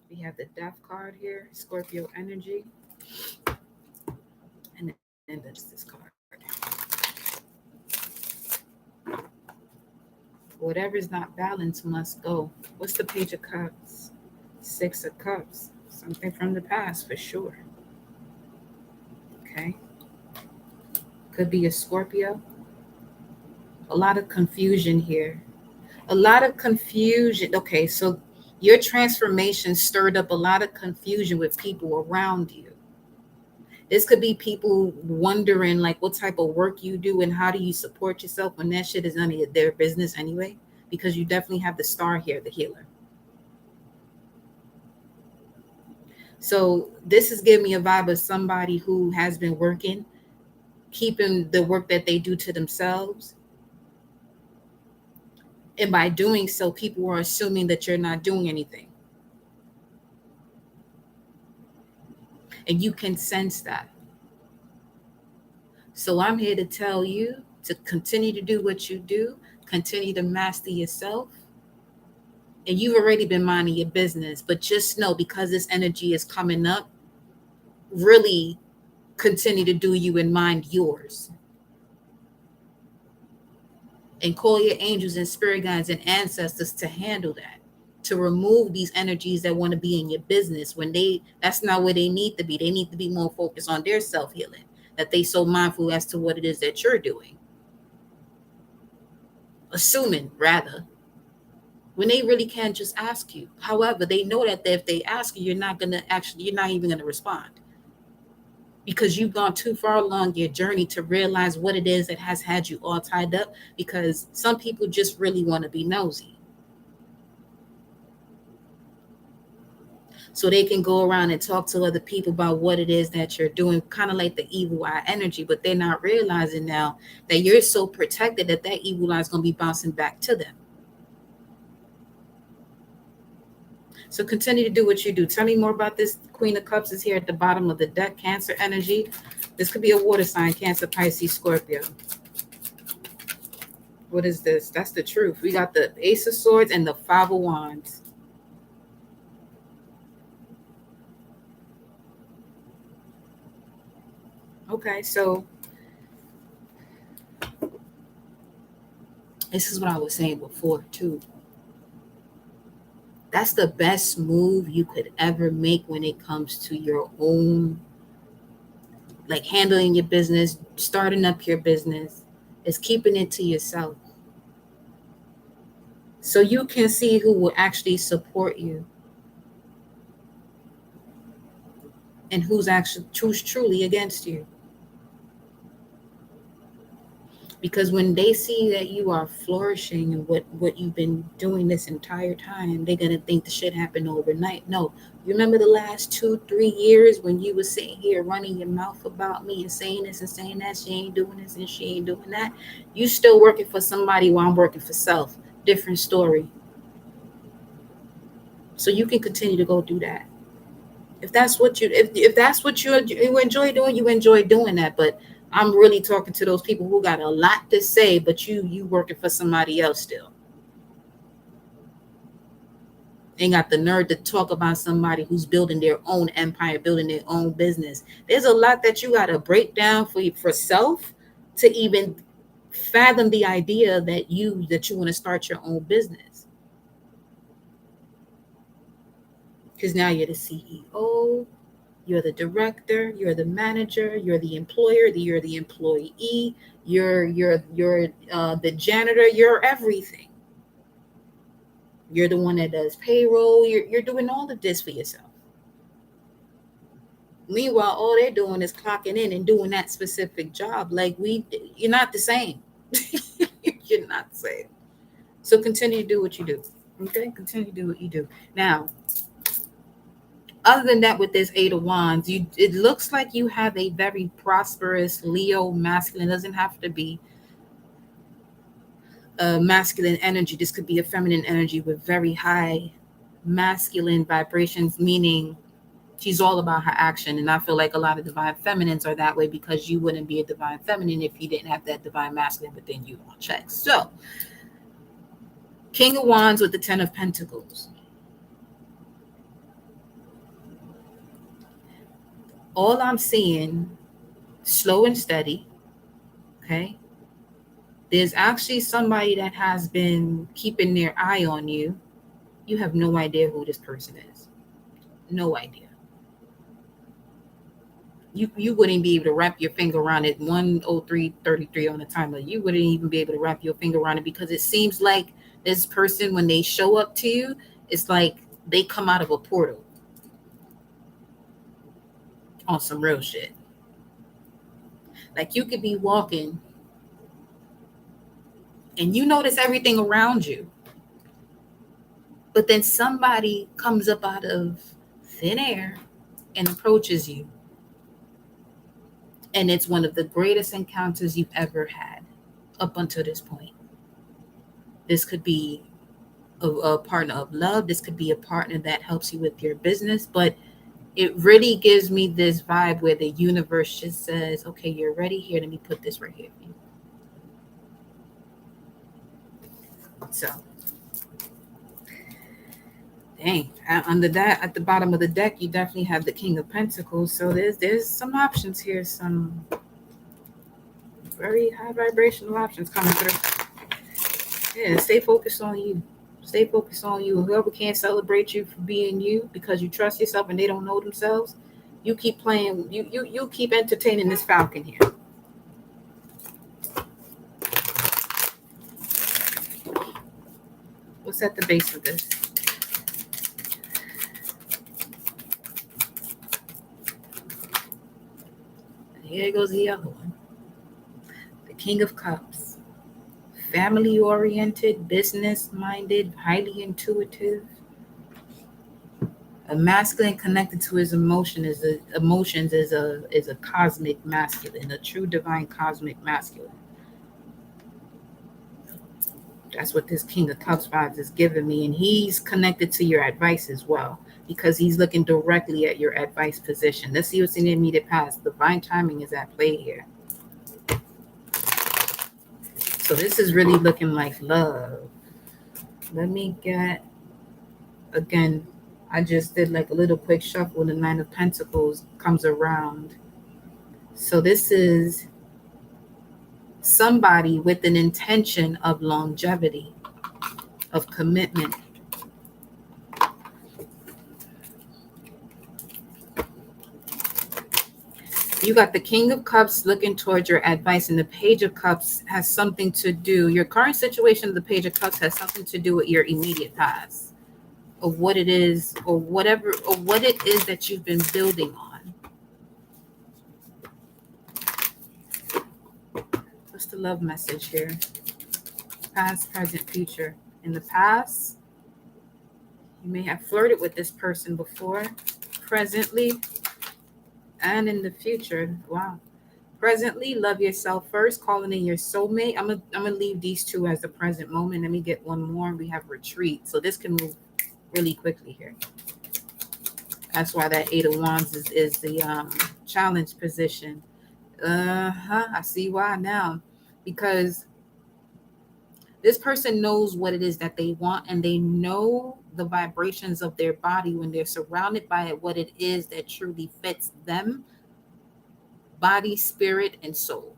We have the Death card here, Scorpio energy. And then that's this card. Whatever's not balanced must go. What's the Page of Cups? Six of Cups. Something from the past for sure. Okay. Could be a Scorpio. A lot of confusion here. A lot of confusion. Okay, so your transformation stirred up a lot of confusion with people around you. This could be people wondering like what type of work you do and how do you support yourself when that shit is none of their business anyway, because you definitely have the star here, the healer. So this is giving me a vibe of somebody who has been working, keeping the work that they do to themselves. And by doing so, people are assuming that you're not doing anything. And you can sense that. So I'm here to tell you to continue to do what you do, continue to master yourself. And you've already been minding your business, but just know, because this energy is coming up, really continue to do you and mind yours. And call your angels and spirit guides and ancestors to handle that, to remove these energies that want to be in your business when that's not where they need to be. They need to be more focused on their self-healing, that they so mindful as to what it is that you're doing. Assuming, rather, when they really can just ask you. However, they know that if they ask you, you're not even going to respond, because you've gone too far along your journey to realize what it is that has had you all tied up, because some people just really want to be nosy. so they can go around and talk to other people about what it is that you're doing, kind of like the evil eye energy. But they're not realizing now that you're so protected that that evil eye is going to be bouncing back to them. So continue to do what you do. Tell me more about this. Queen of Cups is here at the bottom of the deck. Cancer energy. This could be a water sign. Cancer, Pisces, Scorpio. What is this? That's the truth. We got the Ace of Swords and the Five of Wands. Okay, so this is what I was saying before too. That's the best move you could ever make when it comes to your own, like handling your business, starting up your business, is keeping it to yourself. So you can see who will actually support you and who's truly against you. Because when they see that you are flourishing and what you've been doing this entire time, they're gonna think the shit happened overnight. No, you remember the last 2-3 years when you were sitting here running your mouth about me and saying this and saying that, she ain't doing this and she ain't doing that. You still working for somebody while I'm working for self. Different story. So you can continue to go do that. If that's what if that's what you enjoy doing, you enjoy doing that. But I'm really talking to those people who got a lot to say, but you working for somebody else still. Ain't got the nerve to talk about somebody who's building their own empire, building their own business. There's a lot that you got to break down for self to even fathom the idea that you want to start your own business. Because now you're the CEO, you're the director, you're the manager, you're the employer, you're the employee, you're the janitor, you're everything. You're the one that does payroll. You're doing all of this for yourself. Meanwhile, all they're doing is clocking in and doing that specific job. You're not the same. You're not the same. So continue to do what you do. Okay, continue to do what you do. Now, other than that, with this Eight of Wands, it looks like you have a very prosperous Leo masculine. It doesn't have to be a masculine energy. This could be a feminine energy with very high masculine vibrations, meaning she's all about her action. And I feel like a lot of divine feminines are that way because you wouldn't be a divine feminine if you didn't have that divine masculine within you on check. So, King of Wands with the Ten of Pentacles. All I'm seeing, slow and steady, okay? There's actually somebody that has been keeping their eye on you. You have no idea who this person is. No idea. You wouldn't be able to wrap your finger around it. 103:33 on the timer. You wouldn't even be able to wrap your finger around it because it seems like this person, when they show up to you, it's like they come out of a portal on some real shit. Like you could be walking and you notice everything around you, but then somebody comes up out of thin air and approaches you. And it's one of the greatest encounters you've ever had up until this point. This could be a partner of love. This could be a partner that helps you with your business. But it really gives me this vibe where the universe just says, okay, you're ready here. Let me put this right here for you. So, dang, under that, at the bottom of the deck, you definitely have the King of Pentacles. So there's some options here, some very high vibrational options coming through. Yeah, stay focused on you. Stay focused on you. Whoever can't celebrate you for being you because you trust yourself and they don't know themselves, you keep playing. You keep entertaining this Falcon here. What's at the base of this? Here goes the other one. The King of Cups. Family oriented, business minded, highly intuitive. A masculine connected to his emotions is a cosmic masculine, a true divine cosmic masculine. That's what this King of Cups vibes is giving me. And he's connected to your advice as well, because he's looking directly at your advice position. Let's see what's in the immediate past. Divine timing is at play here. So this is really looking like love. Let me get, again, I just did like a little quick shuffle. The Nine of Pentacles comes around. So this is somebody with an intention of longevity, of commitment. You got the King of Cups looking towards your advice, and the Page of Cups has something to do, your current situation of the Page of Cups has something to do with your immediate past, or what it is, or whatever, or what it is that you've been building on. What's the love message here? Past, present, future. In the past, you may have flirted with this person before. Presently, and in the future, wow. Presently, love yourself first, calling in your soulmate. I'm gonna leave these two as the present moment. Let me get one more. We have retreat. So this can move really quickly here. That's why that Eight of Wands is the challenge position. I see why now. Because this person knows what it is that they want, and they know the vibrations of their body when they're surrounded by it, what it is that truly fits them, body, spirit, and soul.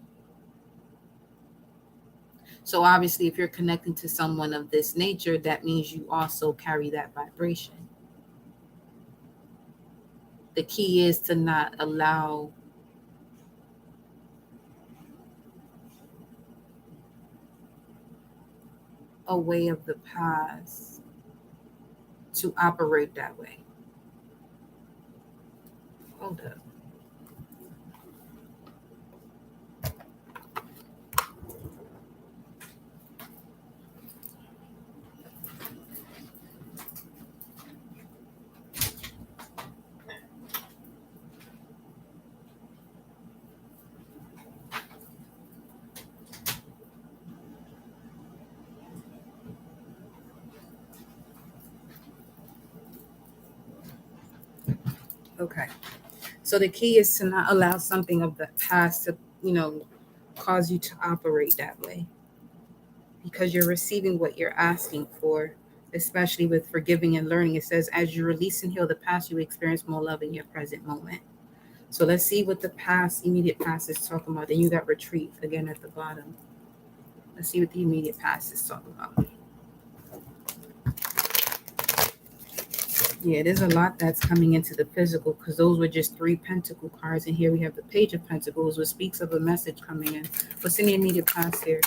So obviously, if you're connecting to someone of this nature, that means you also carry that vibration. The key is to not allow a way of the past to operate that way. Hold up. Okay. So the key is to not allow something of the past to, cause you to operate that way, because you're receiving what you're asking for, especially with forgiving and learning. It says, as you release and heal the past, you experience more love in your present moment. So let's see what the past, immediate past is talking about. Then you got retreat again at the bottom. Let's see what the immediate past is talking about. Yeah, there's a lot that's coming into the physical, because those were just 3 pentacle cards. And here we have the Page of Pentacles, which speaks of a message coming in. What's in the immediate past here?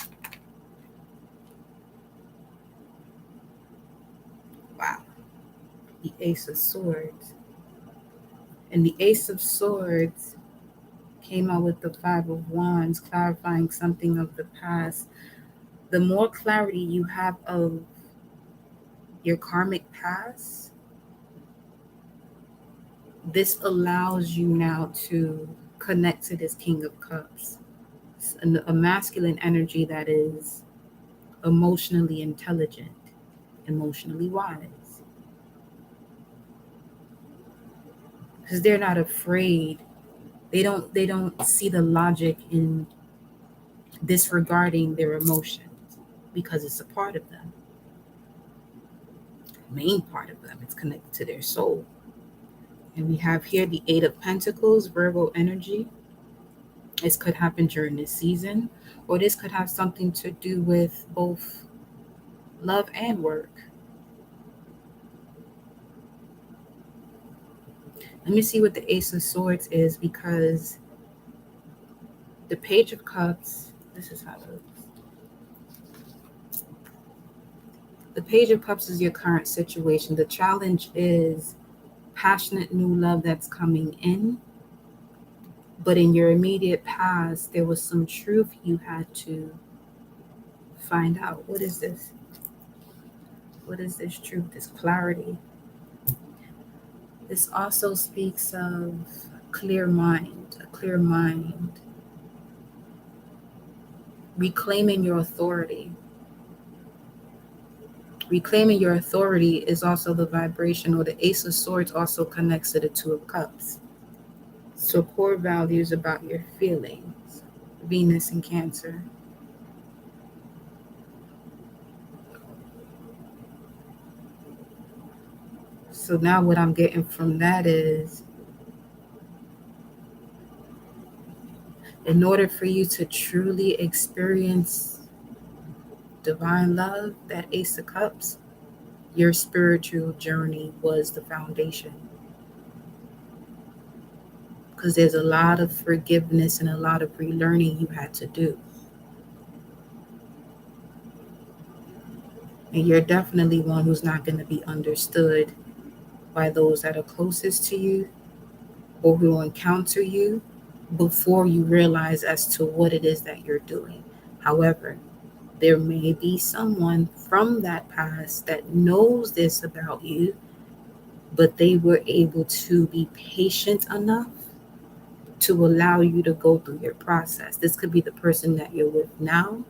Wow. The Ace of Swords. And the Ace of Swords came out with the Five of Wands, clarifying something of the past. The more clarity you have of your karmic past, this allows you now to connect to this King of Cups, a masculine energy that is emotionally intelligent, emotionally wise, because they're not afraid. They don't see the logic in disregarding their emotions, because it's a part of them, main part of them. It's connected to their soul. And we have here the Eight of Pentacles, Virgo energy. This could happen during this season, or this could have something to do with both love and work. Let me see what the Ace of Swords is, because the Page of Cups, this is how it looks. The Page of Cups is your current situation. The challenge is passionate new love that's coming in. But in your immediate past, there was some truth you had to find out. What is this? What is this truth, this clarity? This also speaks of a clear mind, reclaiming your authority. Reclaiming your authority is also the vibration, or the Ace of Swords also connects to the Two of Cups. So core values about your feelings, Venus and Cancer. So now what I'm getting from that is, in order for you to truly experience divine love, that Ace of Cups, your spiritual journey was the foundation. Because there's a lot of forgiveness and a lot of relearning you had to do. And you're definitely one who's not going to be understood by those that are closest to you or who will encounter you before you realize as to what it is that you're doing. However, there may be someone from that past that knows this about you, but they were able to be patient enough to allow you to go through your process. This could be the person that you're with now.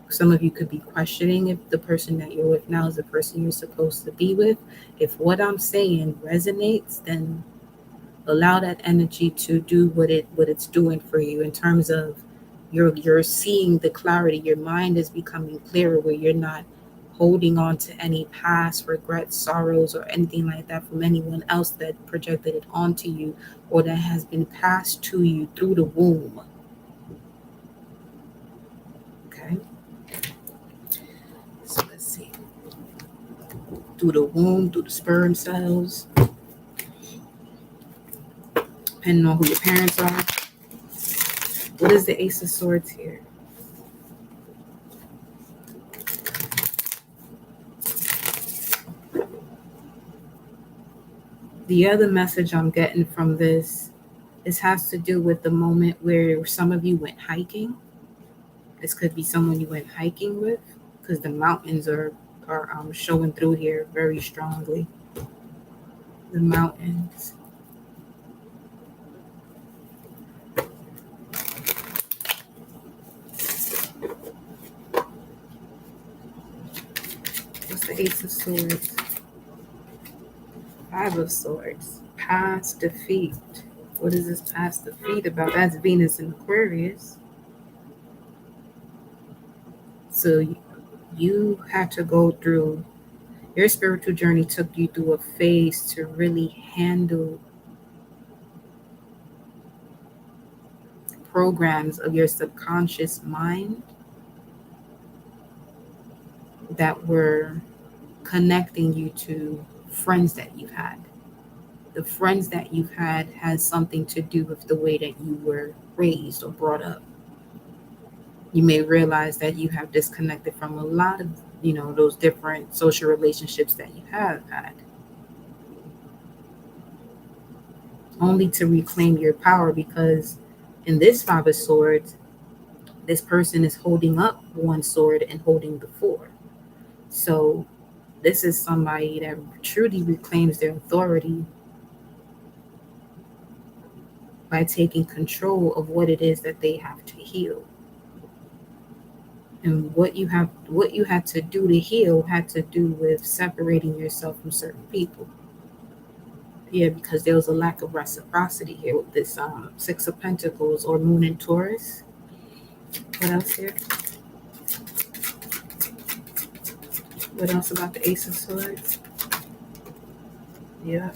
Some of you could be questioning if the person that you're with now is the person you're supposed to be with. If what I'm saying resonates, then allow that energy to do what it's doing for you in terms of you're seeing the clarity. Your mind is becoming clearer, where you're not holding on to any past regrets, sorrows, or anything like that from anyone else that projected it onto you or that has been passed to you through the womb. Okay? So let's see. Through the womb, through the sperm cells, depending on who your parents are. What is the Ace of Swords here? The other message I'm getting from this has to do with the moment where some of you went hiking. This could be someone you went hiking with, because the mountains are showing through here very strongly. The mountains. What's the Ace of Swords? Five of Swords. Past defeat. What is this past defeat about? That's Venus in Aquarius. So you had to go through, your spiritual journey took you through a phase to really handle programs of your subconscious mind that were connecting you to friends that you've had. The friends that you've had has something to do with the way that you were raised or brought up. You may realize that you have disconnected from a lot of, those different social relationships that you have had, only to reclaim your power, because in this Five of Swords, this person is holding up one sword and holding the four. So this is somebody that truly reclaims their authority by taking control of what it is that they have to heal. And what you had to do to heal had to do with separating yourself from certain people. Yeah, because there was a lack of reciprocity here with this Six of Pentacles or Moon in Taurus. What else here? What else about the Ace of Swords? Yeah.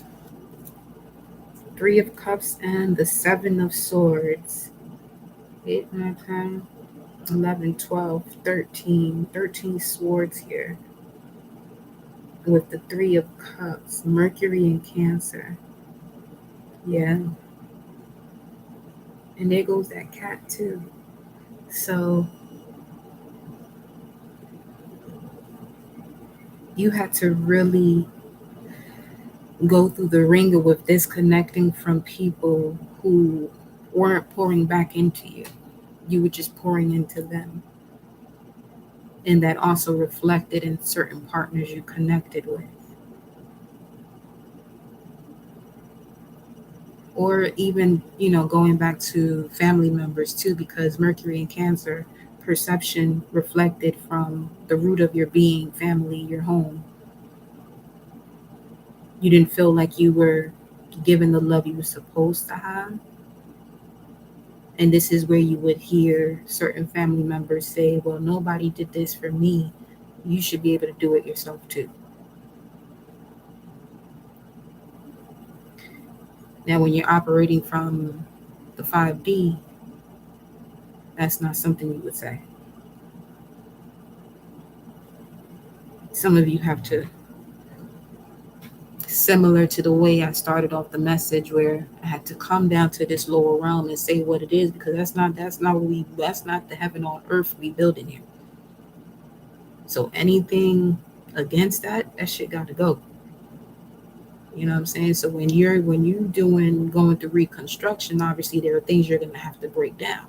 Three of Cups and the Seven of Swords. 8, 9, 10, 11, 12, 13. 13 swords here. With the Three of Cups. Mercury and Cancer. Yeah. And there goes that cat too. So you had to really go through the ringer with disconnecting from people who weren't pouring back into you. You were just pouring into them. And that also reflected in certain partners you connected with. Or even, going back to family members too, because Mercury in Cancer, perception reflected from the root of your being, family, your home. You didn't feel like you were given the love you were supposed to have. And this is where you would hear certain family members say, well, nobody did this for me. You should be able to do it yourself too. Now, when you're operating from the 5D, that's not something you would say. Some of you have to, similar to the way I started off the message, where I had to come down to this lower realm and say what it is, because that's not the heaven on earth we building here. So anything against that shit got to go. You know what I'm saying? So when you going through reconstruction, obviously there are things you're gonna have to break down.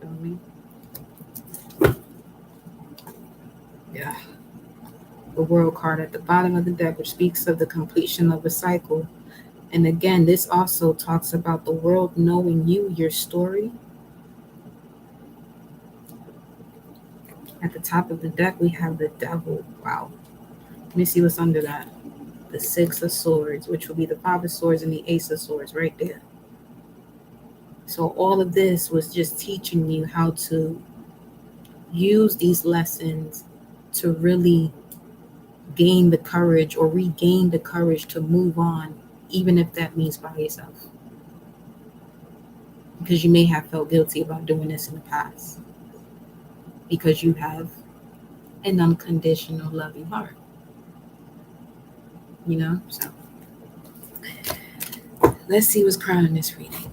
You know what I mean? Yeah. The World card at the bottom of the deck, which speaks of the completion of a cycle. And again, this also talks about the world knowing you, your story. At the top of the deck, we have the Devil. Wow. Let me see what's under that. The Six of Swords, which will be the Five of Swords and the Ace of Swords right there. So all of this was just teaching you how to use these lessons to really gain the courage or regain the courage to move on, even if that means by yourself. Because you may have felt guilty about doing this in the past, because you have an unconditional loving heart. So let's see what's crowning this reading.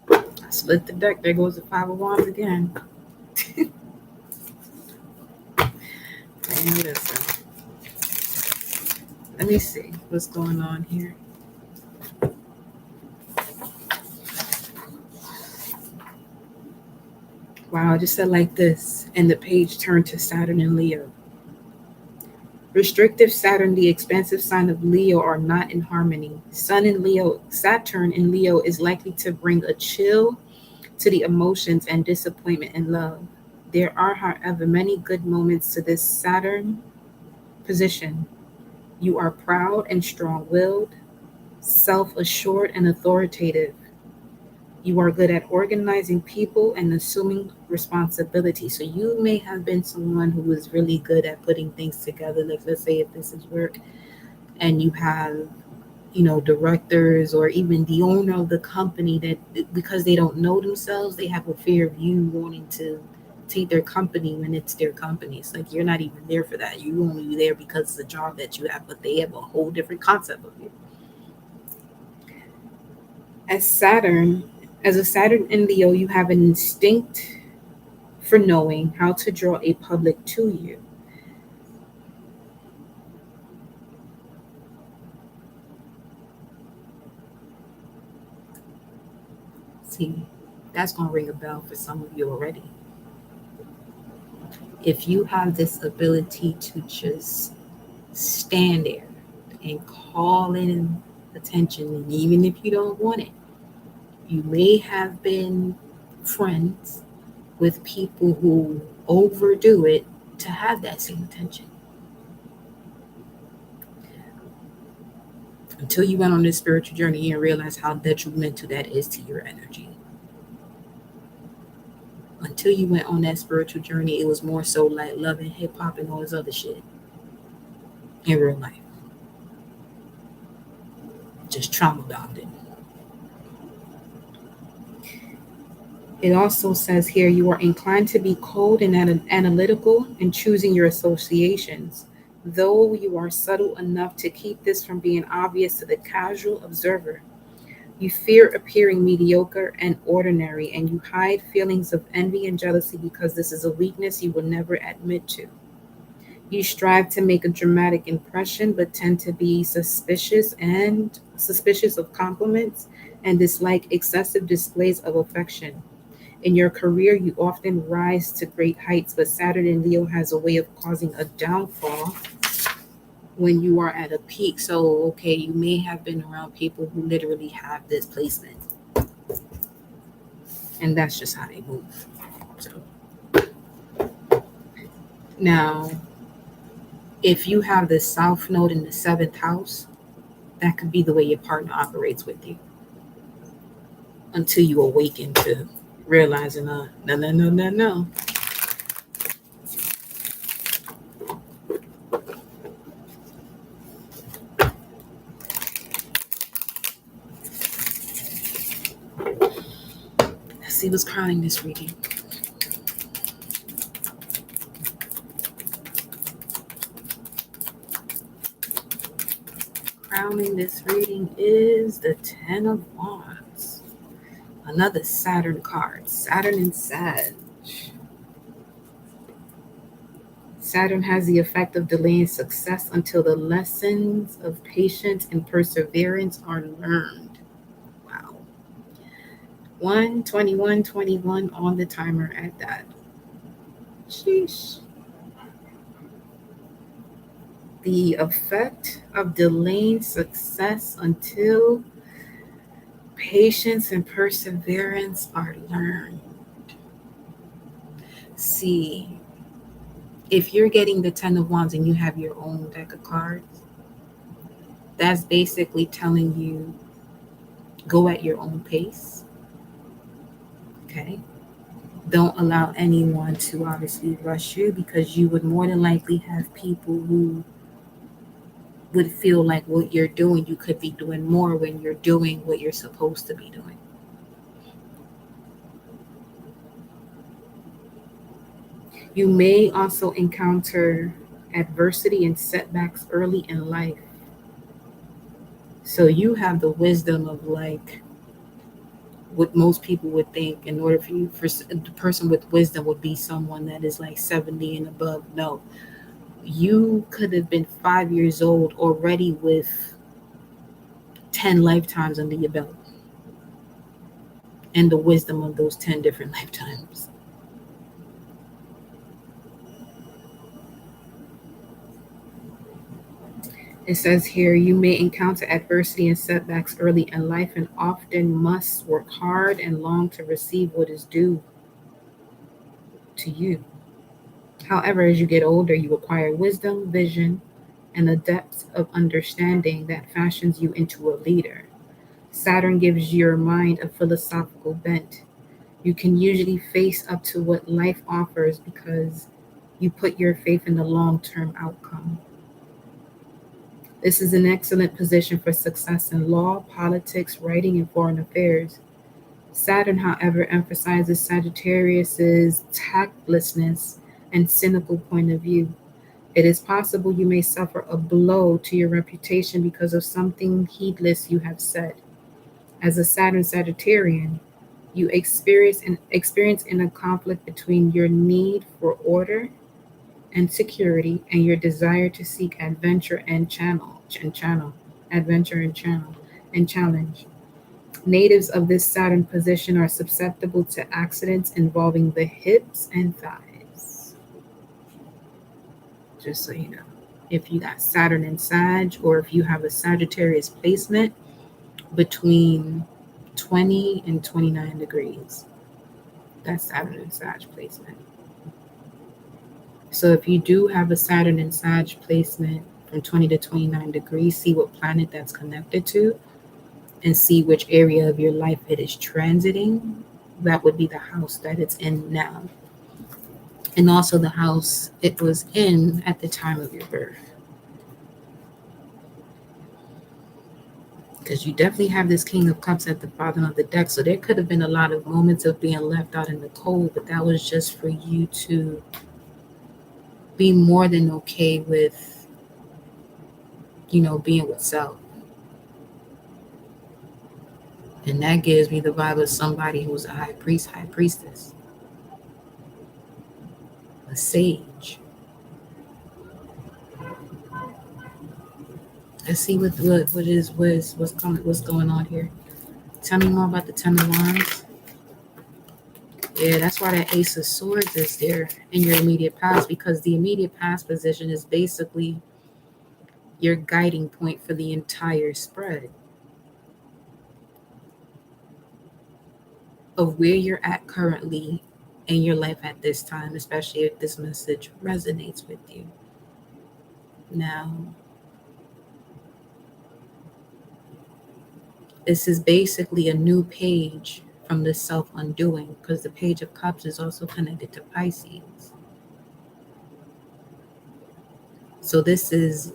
I split the deck. There goes the Five of Wands again. And listen, let me see what's going on here. Wow, I just said like this, and the page turned to Saturn and Leo. Restrictive Saturn, the expansive sign of Leo, are not in harmony. Saturn in Leo is likely to bring a chill to the emotions and disappointment in love. There are, however, many good moments to this Saturn position. You are proud and strong-willed, self-assured and authoritative. You are good at organizing people and assuming responsibility. So you may have been someone who was really good at putting things together. Like, let's say if this is work and you have, directors or even the owner of the company that, because they don't know themselves, they have a fear of you wanting to take their company when it's their company. It's like you're not even there for that. You're only there because it's a job that you have, but they have a whole different concept of you. As a Saturn in Leo, you have an instinct for knowing how to draw a public to you. See, that's going to ring a bell for some of you already. If you have this ability to just stand there and call in attention, and even if you don't want it, you may have been friends with people who overdo it to have that same attention. Until you went on this spiritual journey and realized how detrimental that is to your energy. Until you went on that spiritual journey, it was more so like love and hip hop and all this other shit in real life. Just trauma bonded. It also says here, you are inclined to be cold and analytical in choosing your associations, though you are subtle enough to keep this from being obvious to the casual observer. You fear appearing mediocre and ordinary, and you hide feelings of envy and jealousy because this is a weakness you will never admit to. You strive to make a dramatic impression, but tend to be suspicious of compliments and dislike excessive displays of affection. In your career, you often rise to great heights, but Saturn in Leo has a way of causing a downfall when you are at a peak. So, okay, you may have been around people who literally have this placement, and that's just how they move. So, now, if you have the South Node in the seventh house, that could be the way your partner operates with you until you awaken to realizing, no, no, no, no, no. Let's see what's crowning this reading. Crowning this reading is the Ten of Wands. Another Saturn card. Saturn and Sag. Saturn has the effect of delaying success until the lessons of patience and perseverance are learned. Wow. 1:21:21 on the timer at that. Sheesh. The effect of delaying success until patience and perseverance are learned. See, if you're getting the Ten of Wands and you have your own deck of cards, that's basically telling you go at your own pace. Okay. Don't allow anyone to obviously rush you, because you would more than likely have people who would feel like what you're doing, you could be doing more when you're doing what you're supposed to be doing. You may also encounter adversity and setbacks early in life. So you have the wisdom of, like, what most people would think in order for you, for the person with wisdom would be someone that is like 70 and above. No, you could have been 5 years old already with 10 lifetimes under your belt and the wisdom of those 10 different lifetimes. It says here, you may encounter adversity and setbacks early in life and often must work hard and long to receive what is due to you. However, as you get older, you acquire wisdom, vision, and a depth of understanding that fashions you into a leader. Saturn gives your mind a philosophical bent. You can usually face up to what life offers because you put your faith in the long-term outcome. This is an excellent position for success in law, politics, writing, and foreign affairs. Saturn, however, emphasizes Sagittarius's tactlessness and cynical point of view. It is possible you may suffer a blow to your reputation because of something heedless you have said. As a Saturn Sagittarian, you experience in a conflict between your need for order and security and your desire to seek adventure and challenge. Natives of this Saturn position are susceptible to accidents involving the hips and thighs. Just so you know, if you got Saturn and Sag, or if you have a Sagittarius placement between 20 and 29 degrees, that's Saturn and Sag placement. So if you do have a Saturn and Sag placement from 20 to 29 degrees, see what planet that's connected to and see which area of your life it is transiting. That would be the house that it's in now, and also the house it was in at the time of your birth. Because you definitely have this King of Cups at the bottom of the deck. So there could have been a lot of moments of being left out in the cold, but that was just for you to be more than okay with, being with self. And that gives me the vibe of somebody who's a high priest, high priestess, a sage. Let's see what's going on here. Tell me more about the Ten of Wands. Yeah, that's why that Ace of Swords is there in your immediate past, because the immediate past position is basically your guiding point for the entire spread of where you're at currently in your life at this time, especially if this message resonates with you. Now, this is basically a new page from the self undoing, because the Page of Cups is also connected to Pisces. So this is,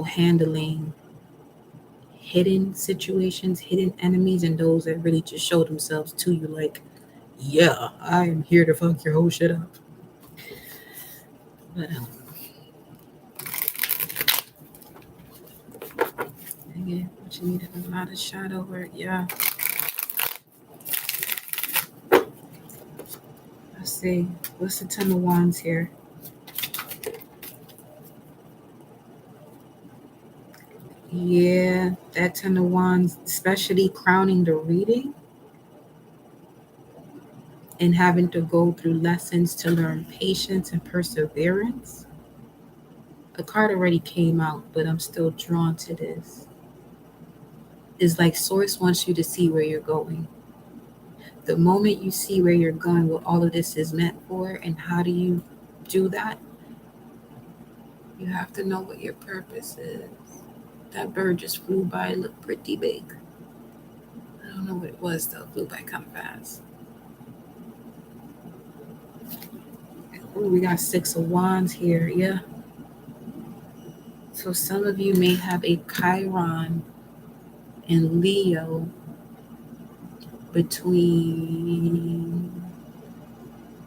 handling hidden situations, hidden enemies, and those that really just show themselves to you like, yeah, I am here to fuck your whole shit up. But again, what you need a lot of shadow work, yeah. Let's see, what's the Ten of Wands here? Yeah, that Ten of Wands, especially crowning the reading and having to go through lessons to learn patience and perseverance. A card already came out, but I'm still drawn to this. It's like Source wants you to see where you're going. The moment you see where you're going, what all of this is meant for, and how do you do that, you have to know what your purpose is. That bird just flew by, it looked pretty big. I don't know what it was though, it flew by kind of fast. Ooh, we got Six of Wands here, yeah. So some of you may have a Chiron in Leo between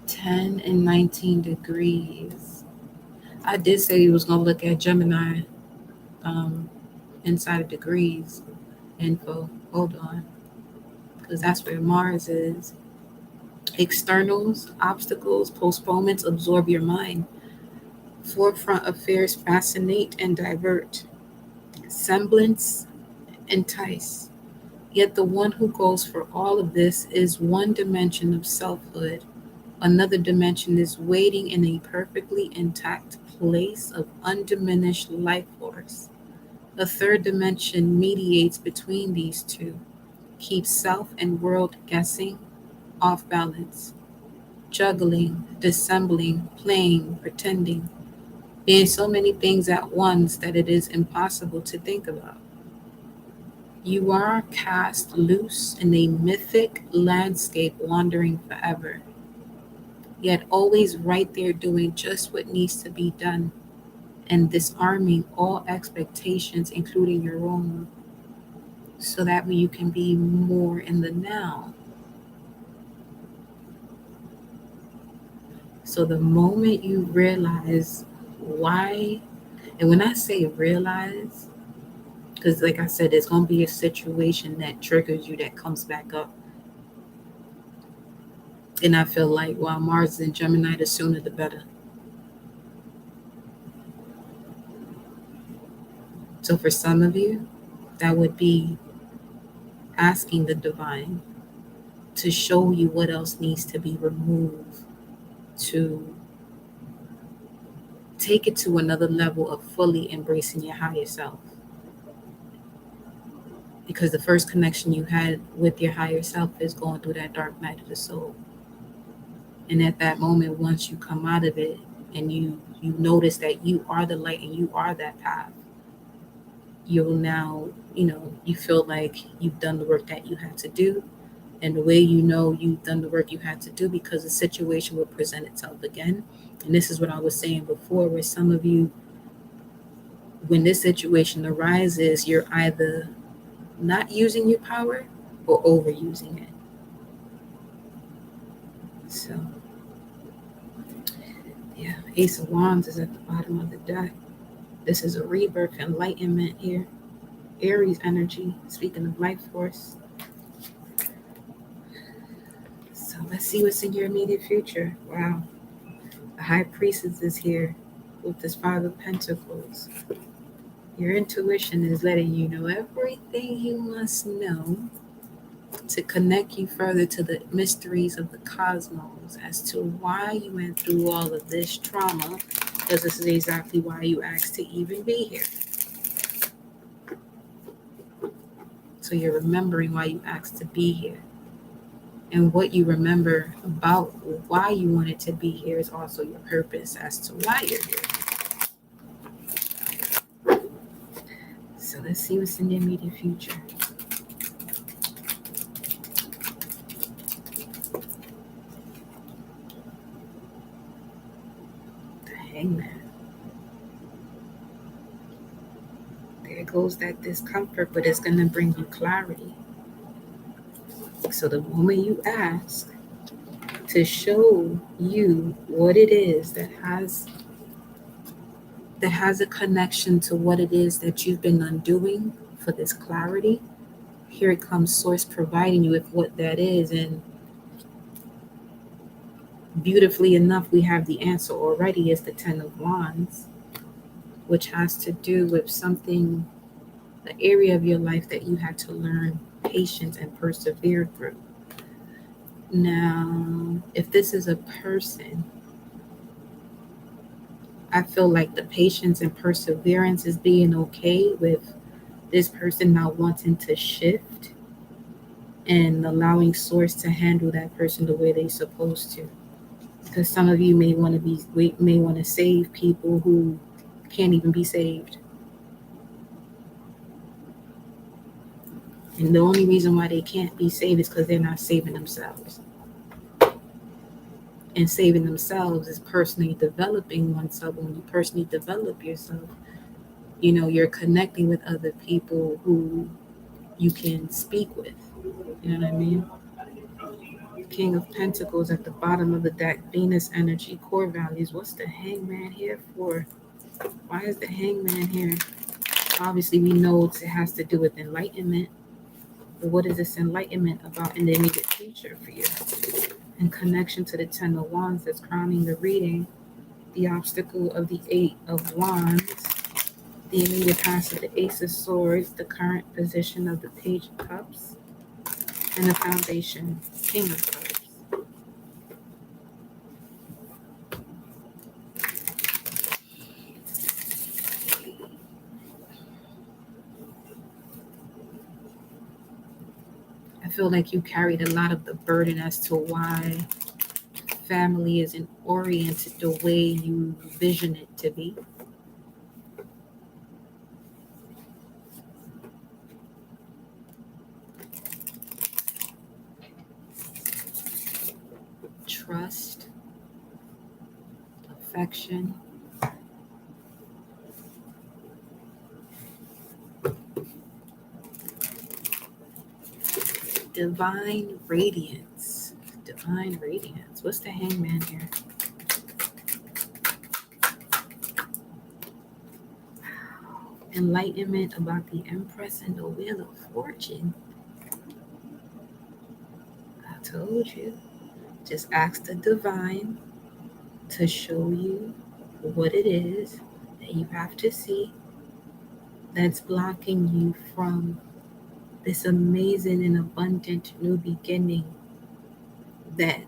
10 and 19 degrees. I did say he was going to look at Gemini inside of degrees info. Hold on. Because that's where Mars is. Externals, obstacles, postponements absorb your mind. Forefront affairs fascinate and divert. Semblance entice. Yet the one who goes for all of this is one dimension of selfhood. Another dimension is waiting in a perfectly intact place of undiminished life force. A third dimension mediates between these two, keeps self and world guessing, off balance, juggling, dissembling, playing, pretending, being so many things at once that it is impossible to think about. You are cast loose in a mythic landscape, wandering forever, yet always right there doing just what needs to be done and disarming all expectations, including your own, so that way you can be more in the now. So the moment you realize why, and when I say realize, because like I said, there's going to be a situation that triggers you, that comes back up. And I feel like while Mars is in Gemini, the sooner the better. So for some of you, that would be asking the divine to show you what else needs to be removed to take it to another level of fully embracing your higher self. Because the first connection you had with your higher self is going through that dark night of the soul. And at that moment, once you come out of it and you notice that you are the light and you are that path, you'll now, you feel like you've done the work that you had to do. And the way you've done the work you had to do, because the situation will present itself again. And this is what I was saying before, where some of you, when this situation arises, you're either not using your power or overusing it. So, yeah, Ace of Wands is at the bottom of the deck. This is a rebirth, enlightenment here. Aries energy, speaking of life force. So let's see what's in your immediate future. Wow. The High Priestess is here with this Five of Pentacles. Your intuition is letting you know everything you must know to connect you further to the mysteries of the cosmos as to why you went through all of this trauma, because this is exactly why you asked to even be here. So you're remembering why you asked to be here. And what you remember about why you wanted to be here is also your purpose as to why you're here. So let's see what's in the immediate future. The Hangman. There goes that discomfort, but it's going to bring you clarity. So the moment you ask to show you what it is that has a connection to what it is that you've been undoing for this clarity, here it comes Source providing you with what that is. And beautifully enough, we have the answer already. Is the Ten of Wands, which has to do with something, the area of your life that you had to learn patience and persevere through. Now, if this is a person, I feel like the patience and perseverance is being okay with this person not wanting to shift and allowing Source to handle that person the way they're supposed to. Because some of you may want to save people who can't even be saved. And the only reason why they can't be saved is because they're not saving themselves. And saving themselves is personally developing oneself. When you personally develop yourself, you're connecting with other people who you can speak with. You know what I mean? King of Pentacles at the bottom of the deck, Venus energy, core values. What's the Hangman here for? Why is the Hangman here? Obviously, we know it has to do with enlightenment. But what is this enlightenment about in the immediate future for you? In connection to the Ten of Wands that's crowning the reading, the obstacle of the Eight of Wands, the immediate past of the Ace of Swords, the current position of the Page of Cups, and the foundation, King of Cups. I feel like you carried a lot of the burden as to why family isn't oriented the way you vision it to be. Trust, affection, divine radiance. Divine radiance. What's the Hangman here? Enlightenment about the Empress and the Wheel of Fortune. I told you. Just ask the divine to show you what it is that you have to see that's blocking you from this amazing and abundant new beginning that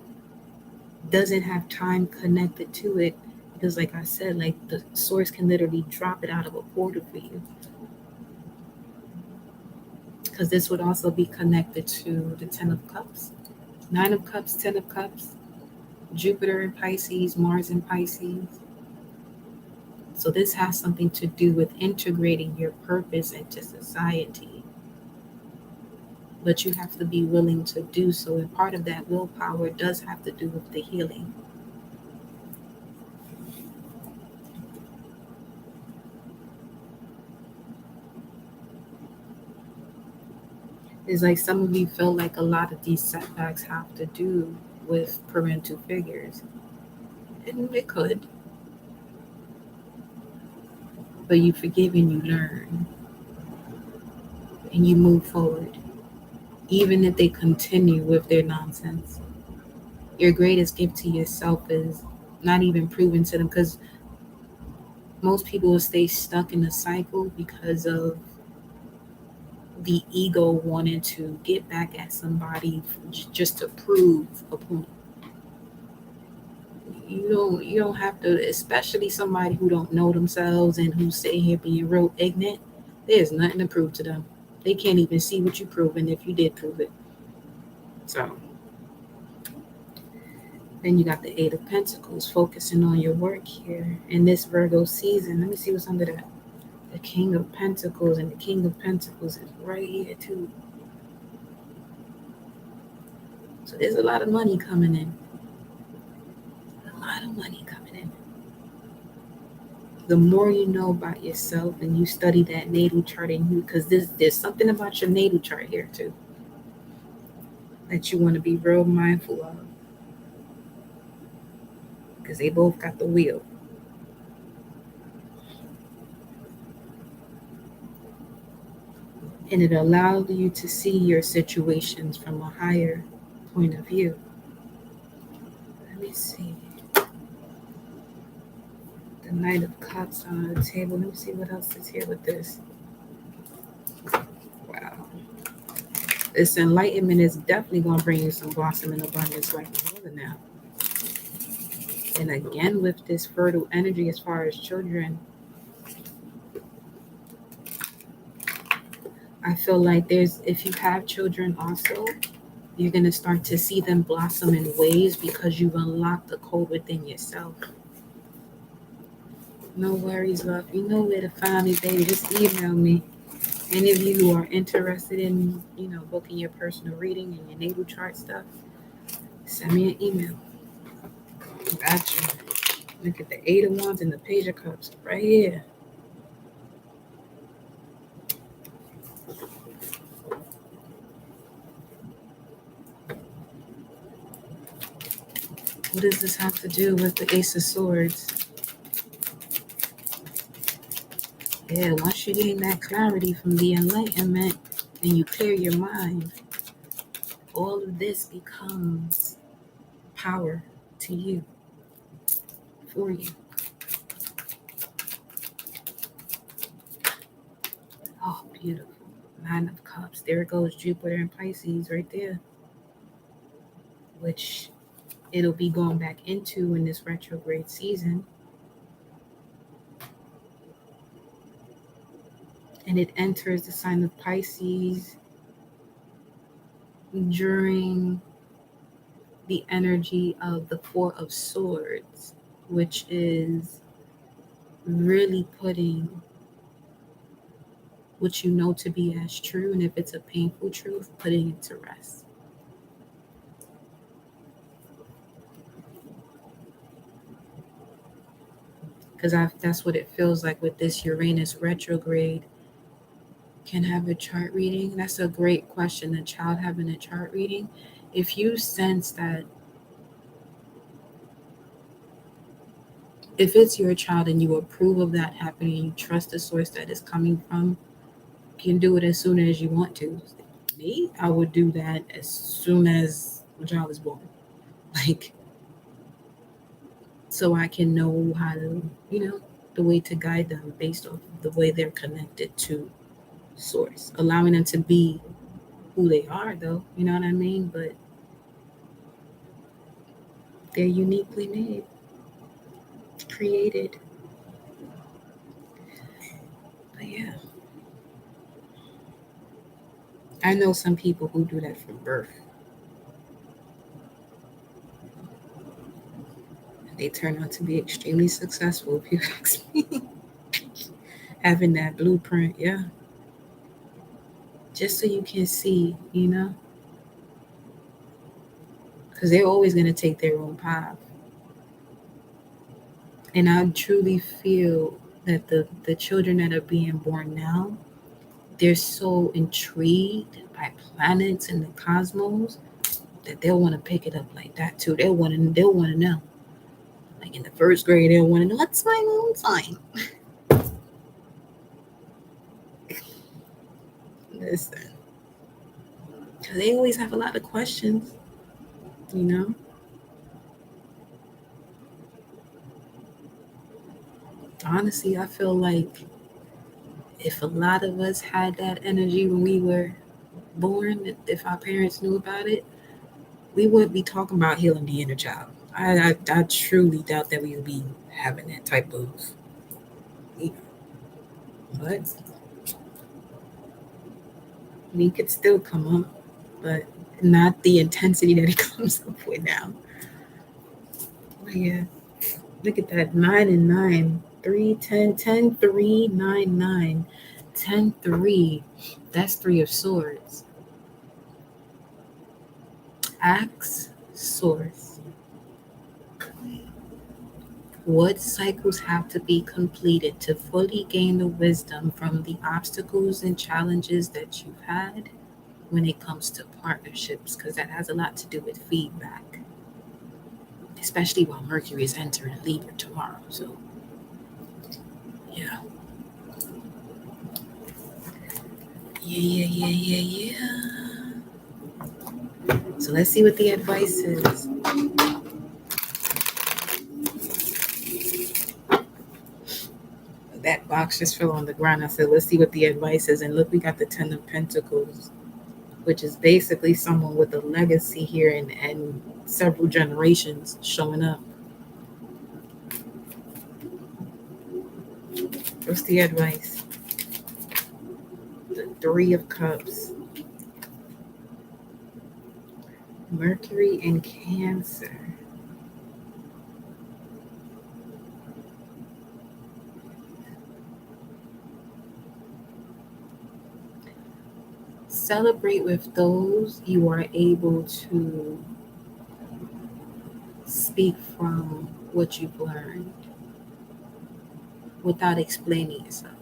doesn't have time connected to it. Because like I said, like the Source can literally drop it out of a portal for you. Because this would also be connected to the Ten of Cups. Nine of Cups, Ten of Cups, Jupiter in Pisces, Mars in Pisces. So this has something to do with integrating your purpose into society. But you have to be willing to do so. And part of that willpower does have to do with the healing. It's like some of you feel like a lot of these setbacks have to do with parental figures. And it could. But you forgive and you learn. And you move forward. Even if they continue with their nonsense. Your greatest gift to yourself is not even proven to them, because most people will stay stuck in a cycle because of the ego wanting to get back at somebody just to prove a point. You don't have to, especially somebody who don't know themselves and who's sitting here being real ignorant. There's nothing to prove to them. They can't even see what you're proving if you did prove it. So then you got the Eight of Pentacles focusing on your work here in this Virgo season. Let me see what's under that. The King of Pentacles, and the King of Pentacles is right here too. So there's a lot of money coming in. A lot of money coming in. The more you know about yourself and you study that natal chart in you, because there's something about your natal chart here too that you want to be real mindful of, because they both got the wheel. And it allows you to see your situations from a higher point of view. Let me see. The Knight of Cups on the table. Let me see what else is here with this. Wow. This enlightenment is definitely going to bring you some blossom and abundance like no other now. And again, with this fertile energy as far as children, I feel like if you have children also, you're going to start to see them blossom in ways because you've unlocked the code within yourself. No worries, love. You know where to find me, baby. Just email me. Any of you who are interested in, booking your personal reading and your natal chart stuff, send me an email. Gotcha. Look at the Eight of Wands and the Page of Cups right here. What does this have to do with the Ace of Swords? Yeah, once you gain that clarity from the enlightenment and you clear your mind, all of this becomes power to you, for you. Oh, beautiful. Nine of Cups. There goes Jupiter and Pisces right there, which it'll be going back into in this retrograde season. And it enters the sign of Pisces during the energy of the Four of Swords, which is really putting what you know to be as true, and if it's a painful truth, putting it to rest. Because that's what it feels like with this Uranus retrograde. Can have a chart reading? That's a great question. A child having a chart reading. If you sense that, if it's your child and you approve of that happening, you trust the source that it's coming from, you can do it as soon as you want to. Me, I would do that as soon as my child is born. Like, so I can know how to, the way to guide them based off of the way they're connected to source, allowing them to be who they are, though, you know what I mean? But they're uniquely made, created. But yeah, I know some people who do that from birth. They turn out to be extremely successful, if you ask me. Having that blueprint, yeah. Just so you can see, because they're always going to take their own path. And I truly feel that the children that are being born now, they're so intrigued by planets and the cosmos that they'll want to pick it up like that too. They'll want to know. Like in the first grade, they'll want to know, what's my moon sign? Listen, because they always have a lot of questions, Honestly, I feel like if a lot of us had that energy when we were born, if our parents knew about it, we wouldn't be talking about healing the inner child. I truly doubt that we would be having that type of, but He could still come up, but not the intensity that he comes up with now. But yeah, look at that 9 and 9, 3, 10, 10, 3, 9, 9, 10, 3. That's 3 of swords. Axe, source. What cycles have to be completed to fully gain the wisdom from the obstacles and challenges that you've had when it comes to partnerships? Because that has a lot to do with feedback, especially while Mercury is entering Libra tomorrow. So, yeah. Yeah. So let's see what the advice is. That box just fell on the ground. I said, let's see what the advice is. And look, we got the 10 of Pentacles, which is basically someone with a legacy here and several generations showing up. What's the advice? The 3 of Cups. Mercury in Cancer. Celebrate with those you are able to speak from what you've learned without explaining yourself.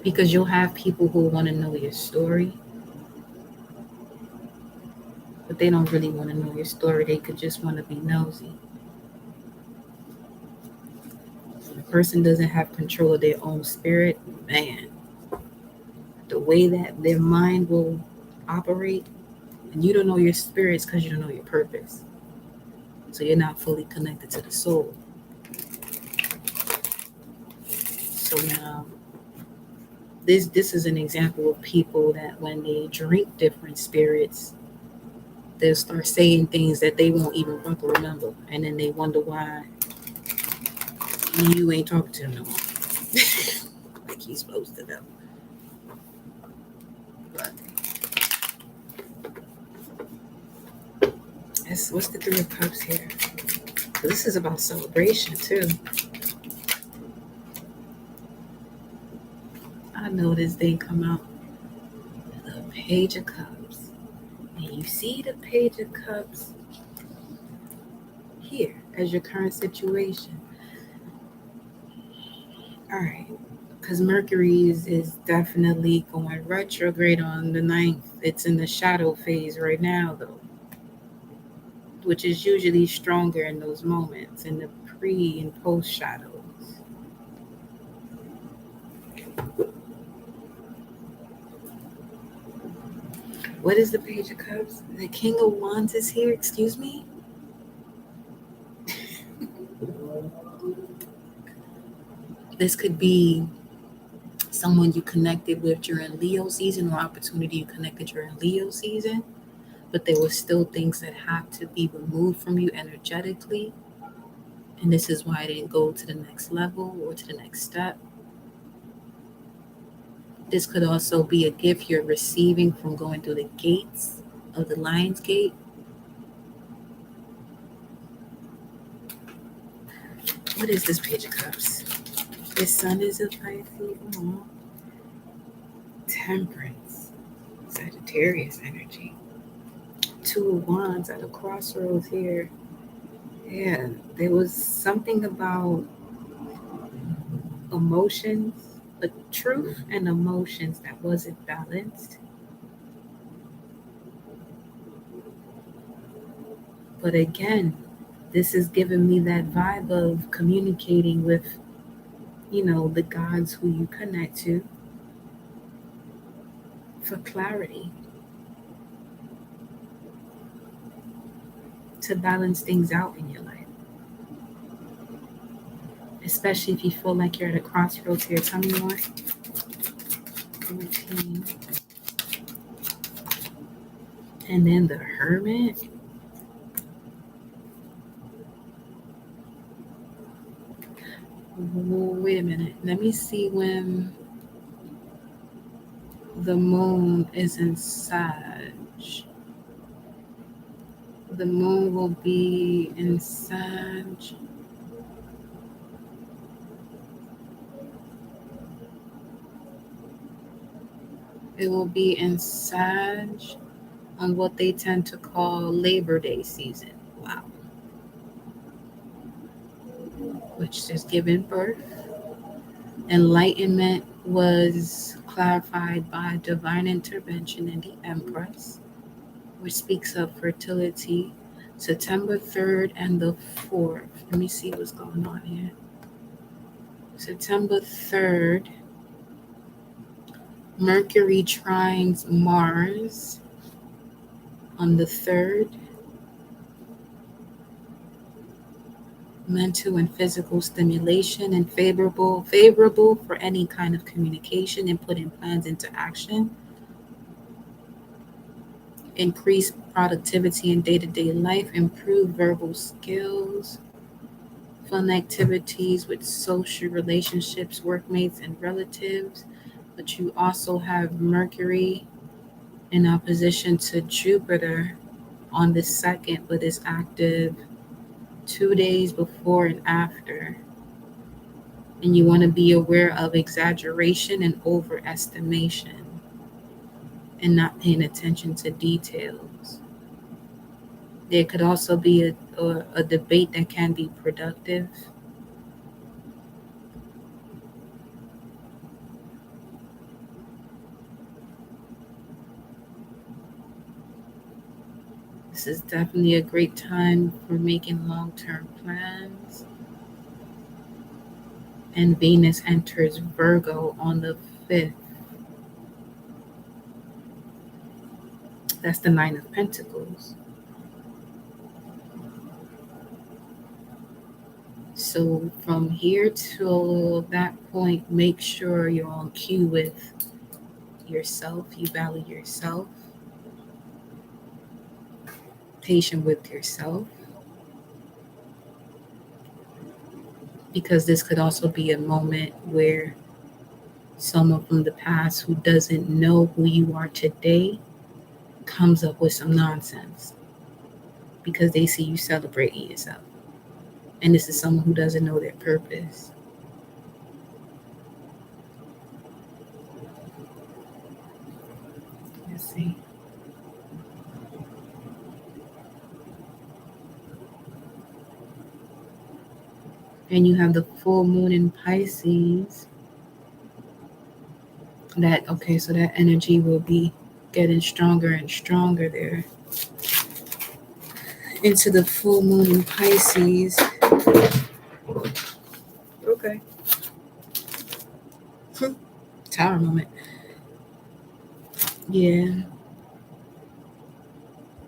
Because you'll have people who want to know your story, but they don't really want to know your story. They could just want to be nosy. When a person doesn't have control of their own spirit, man, the way that their mind will operate, and you don't know your spirits because you don't know your purpose. So you're not fully connected to the soul. So now, this is an example of people that when they drink different spirits, they'll start saying things that they won't even remember, and then they wonder why you ain't talking to them no more. Like he's supposed to know. But what's the 3 of Cups here? This is about celebration too. I know this didn't come out. The Page of Cups. And you see the Page of Cups here as your current situation. All right. Because Mercury is definitely going retrograde on the 9th. It's in the shadow phase right now, though, which is usually stronger in those moments, in the pre and post shadows. What is the Page of Cups? The King of Wands is here. Excuse me? This could be someone you connected with during Leo season, or opportunity you connected during Leo season, but there were still things that have to be removed from you energetically. And this is why I didn't go to the next level or to the next step. This could also be a gift you're receiving from going through the gates of the Lion's Gate. What is this Page of Cups? The Sun is a Pisces. Temperance. Sagittarius energy. 2 of Wands at a crossroads here. Yeah, there was something about emotions, the truth and emotions that wasn't balanced. But again, this is giving me that vibe of communicating with, the gods who you connect to for clarity, to balance things out in your life. Especially if you feel like you're at a crossroads here. Tell me more. 14. And then the Hermit. Wait a minute. Let me see when The moon is in Sag. The moon will be in Sag. It will be in Sag on what they tend to call Labor Day season. Wow. Which is giving birth. Enlightenment was clarified by divine intervention in the Empress, which speaks of fertility. September 3rd and the 4th. Let me see what's going on here. September 3rd, Mercury trines Mars on the 3rd. Mental and physical stimulation and favorable for any kind of communication and putting plans into action. Increase productivity in day-to-day life, improve verbal skills, fun activities with social relationships, workmates, and relatives. But you also have Mercury in opposition to Jupiter on the 2nd, but is active 2 days before and after. And you want to be aware of exaggeration and overestimation and not paying attention to details. There could also be a debate that can be productive. This is definitely a great time for making long-term plans. And Venus enters Virgo on the 5th. That's the 9 of Pentacles. So from here till that point, make sure you're on cue with yourself. You value yourself. Patient with yourself. Because this could also be a moment where someone from the past who doesn't know who you are today comes up with some nonsense because they see you celebrating yourself. And this is someone who doesn't know their purpose. Let's see. And you have the full moon in Pisces. So that energy will be getting stronger and stronger there. Into the full moon in Pisces. Okay. Tower moment. Yeah.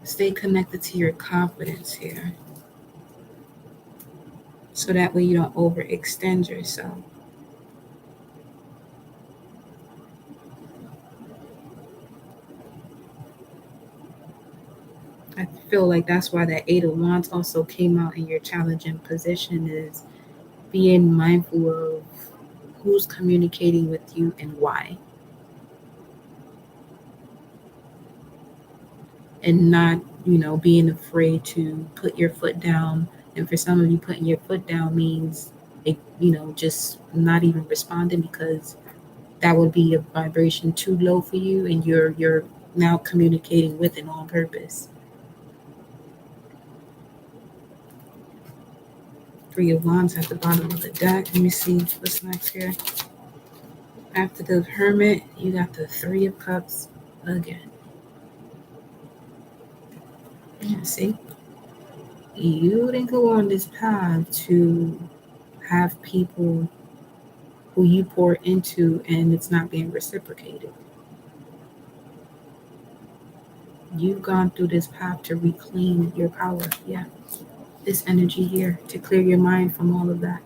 Stay connected to your confidence here. So that way you don't overextend yourself. I feel like that's why that 8 of Wands also came out in your challenging position, is being mindful of who's communicating with you and why. And not, being afraid to put your foot down. And for some of you, putting your foot down means, just not even responding, because that would be a vibration too low for you, and you're now communicating with it on purpose. 3 of Wands at the bottom of the deck. Let me see what's next here. After the Hermit, you got the 3 of Cups again. See, you didn't go on this path to have people who you pour into and it's not being reciprocated. You've gone through this path to reclaim your power. Yeah, this energy here, to clear your mind from all of that.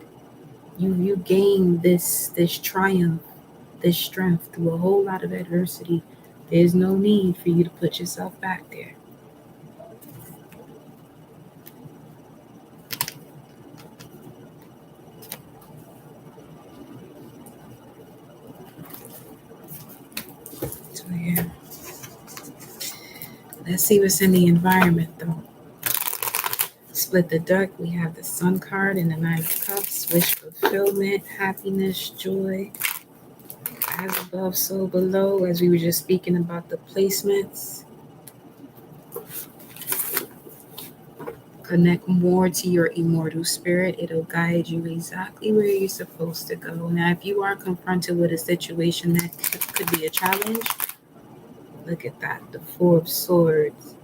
You gain this triumph, this strength through a whole lot of adversity. There's no need for you to put yourself back there. Let's see what's in the environment though. Split the deck. We have the Sun card and the Nine of Cups. Wish fulfillment, happiness, joy. As above, so below. As we were just speaking about the placements. Connect more to your immortal spirit. It'll guide you exactly where you're supposed to go. Now, if you are confronted with a situation that could be a challenge, look at that. The Four of Swords.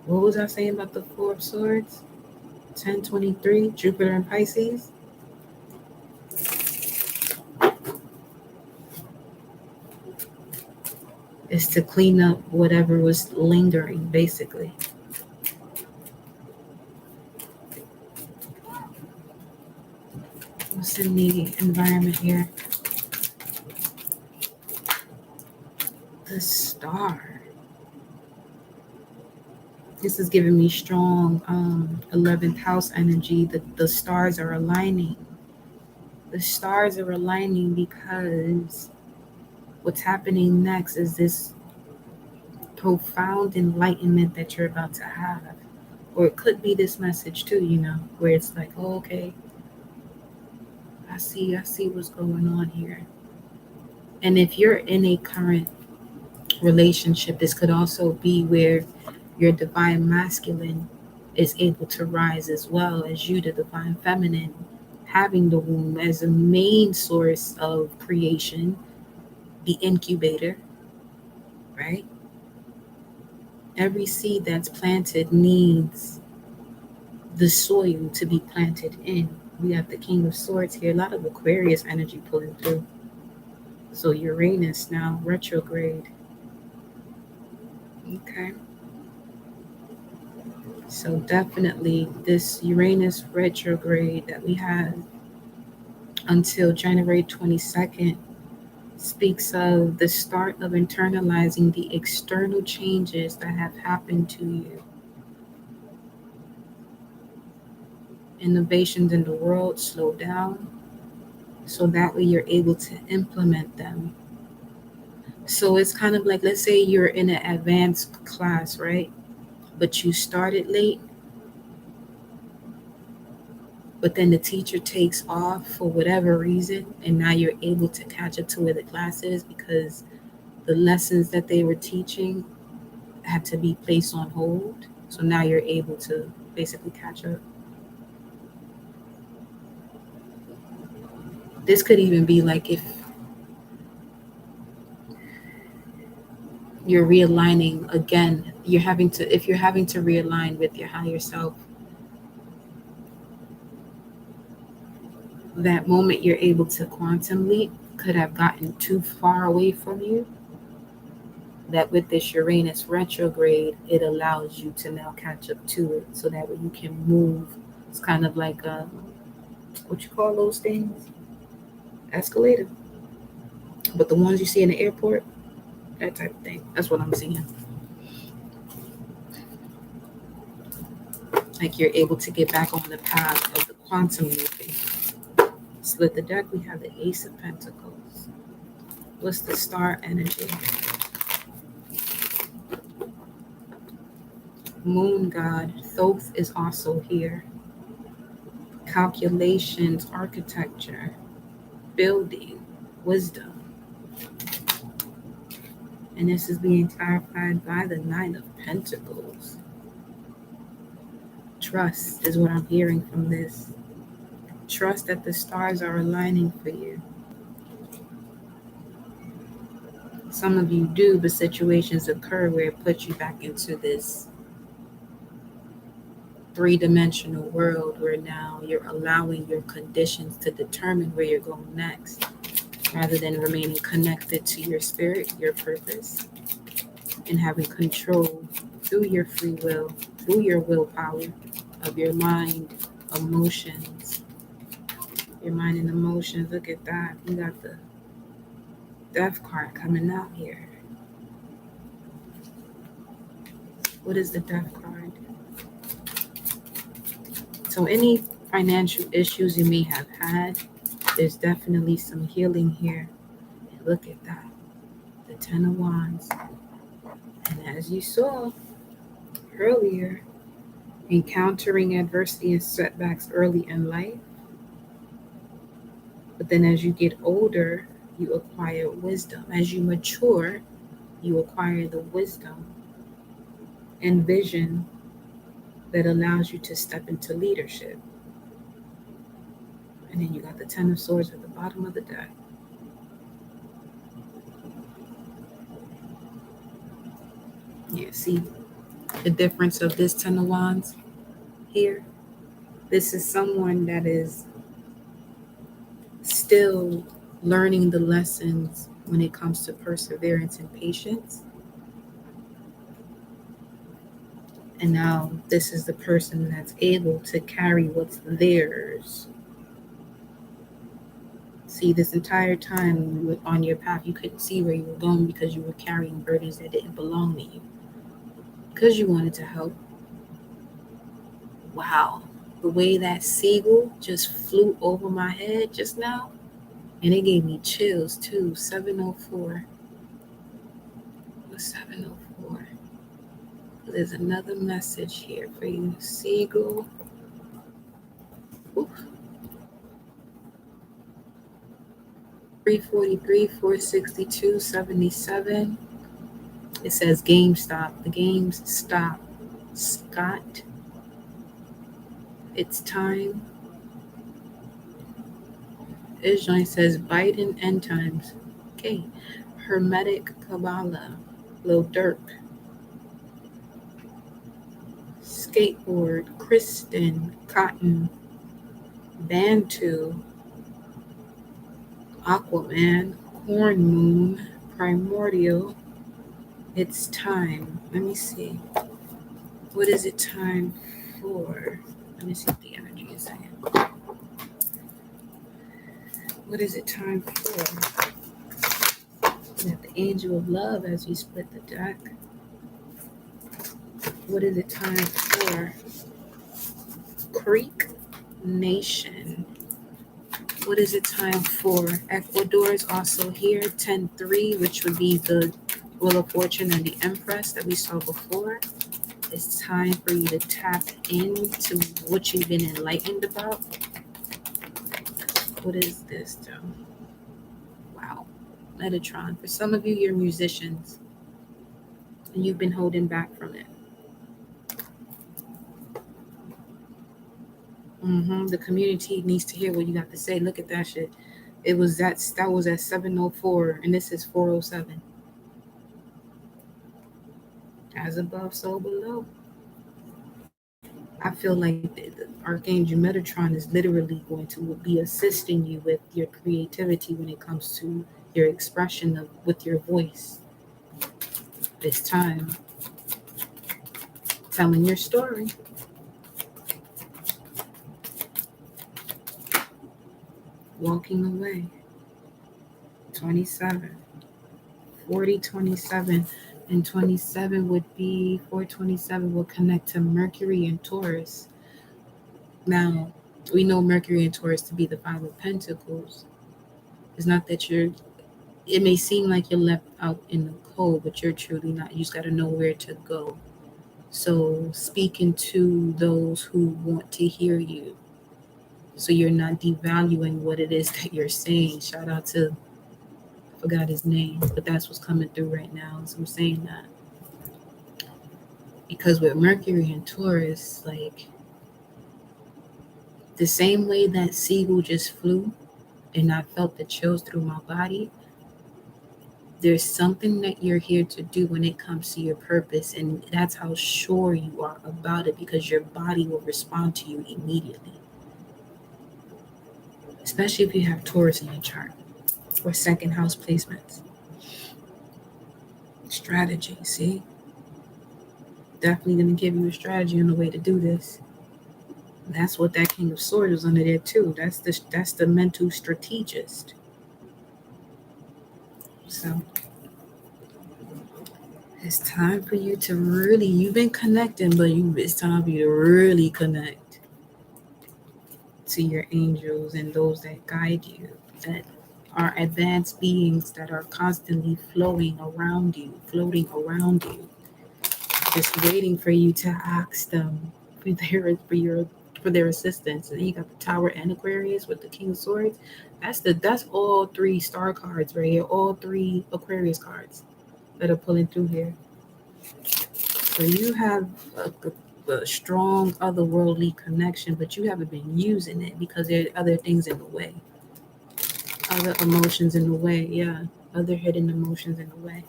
What was I saying about the Four of Swords? 1023, Jupiter and Pisces. Is to clean up whatever was lingering, basically. What's in the environment here? The Star. This is giving me strong 11th house energy. The stars are aligning. The stars are aligning because what's happening next is this profound enlightenment that you're about to have. Or it could be this message too, where it's like, oh, okay, I see what's going on here. And if you're in a current relationship, this could also be where your divine masculine is able to rise as well as you, the divine feminine, having the womb as a main source of creation, the incubator, right? Every seed that's planted needs the soil to be planted in. We have the King of Swords here, a lot of Aquarius energy pulling through. So Uranus now, retrograde. Okay. So definitely this Uranus retrograde that we have until January 22nd speaks of the start of internalizing the external changes that have happened to you. Innovations in the world slow down so that way you're able to implement them. So it's kind of like, let's say you're in an advanced class, right? But you started late, but then the teacher takes off for whatever reason, and now you're able to catch up to where the class is because the lessons that they were teaching had to be placed on hold. So now you're able to basically catch up. This could even be like if you're realigning again, if you're having to realign with your higher self, that moment you're able to quantum leap could have gotten too far away from you. That with this Uranus retrograde, it allows you to now catch up to it so that way you can move. It's kind of like what you call those things? Escalator. But the ones you see in the airport, that type of thing. That's what I'm seeing. Like you're able to get back on the path of the quantum leaping. Split the deck, we have the Ace of Pentacles. What's the Star energy? Moon God, Thoth is also here. Calculations, architecture, building, wisdom. And this is being clarified by the Nine of Pentacles. Trust is what I'm hearing from this. Trust that the stars are aligning for you. Some of you do, but situations occur where it puts you back into this three-dimensional world where now you're allowing your conditions to determine where you're going next, rather than remaining connected to your spirit, your purpose, and having control through your free will, through your willpower of your mind, emotions. Your mind and emotions, look at that. You got the Death card coming out here. What is the Death card? So any financial issues you may have had, there's definitely some healing here. And look at that. The Ten of Wands. And as you saw, earlier, encountering adversity and setbacks early in life. But then as you get older, you acquire wisdom. As you mature, you acquire the wisdom and vision that allows you to step into leadership. And then you got the Ten of Swords at the bottom of the deck. Yeah, see the difference of this Ten of Wands here? This is someone that is still learning the lessons when it comes to perseverance and patience. And now this is the person that's able to carry what's theirs. See, this entire time you were on your path, you couldn't see where you were going because you were carrying burdens that didn't belong to you. Because you wanted to help. Wow. The way that seagull just flew over my head just now, and it gave me chills too. 704. What's 704? There's another message here for you. Seagull. Oof. 343, 462, 77. It says GameStop. The games stop. Scott. It's time. This joint says Biden end times. Okay. Hermetic Kabbalah. Lil Durk. Skateboard. Kristen. Cotton. Bantu. Aquaman. Corn Moon. Primordial. It's time. Let me see. What is it time for? Let me see what the energy is saying. What is it time for? You got the Angel of Love as you split the deck. What is it time for? Creek Nation. What is it time for? Ecuador is also here. 10-3, which would be the Wheel of Fortune and the Empress that we saw before. It's time for you to tap into what you've been enlightened about. What is this, though? Wow. Metatron. For some of you, you're musicians, and you've been holding back from it. The community needs to hear what you got to say. Look at that shit. It was that was at 704, and this is 407. As above, so below. I feel like the Archangel Metatron is literally going to be assisting you with your creativity when it comes to your expression with your voice. This time, telling your story. Walking away. 27. 40, 27. And 27 would be, 427 will connect to Mercury and Taurus. Now, we know Mercury and Taurus to be the Five of Pentacles. It's not that it may seem like you're left out in the cold, but you're truly not. You just got to know where to go. So speaking to those who want to hear you, so you're not devaluing what it is that you're saying. Shout out to, I forgot his name, but that's what's coming through right now. So I'm saying that. Because with Mercury and Taurus, like, the same way that seagull just flew and I felt the chills through my body, there's something that you're here to do when it comes to your purpose, and that's how sure you are about it, because your body will respond to you immediately. Especially if you have Taurus in your chart or second house placements. Strategy, see? Definitely going to give you a strategy on the way to do this. That's what that King of Swords was under there too. That's the mental strategist. So it's time for you to really, you've been connecting, but it's time for you to really connect to your angels and those that guide you, that are advanced beings that are constantly floating around you. just waiting for you to ask them for their assistance. And then you got the Tower and Aquarius with the King of Swords. That's all three star cards right here. All three Aquarius cards that are pulling through here. So you have a strong otherworldly connection, but you haven't been using it because there are other things in the way, other emotions in the way. Yeah, other hidden emotions in the way.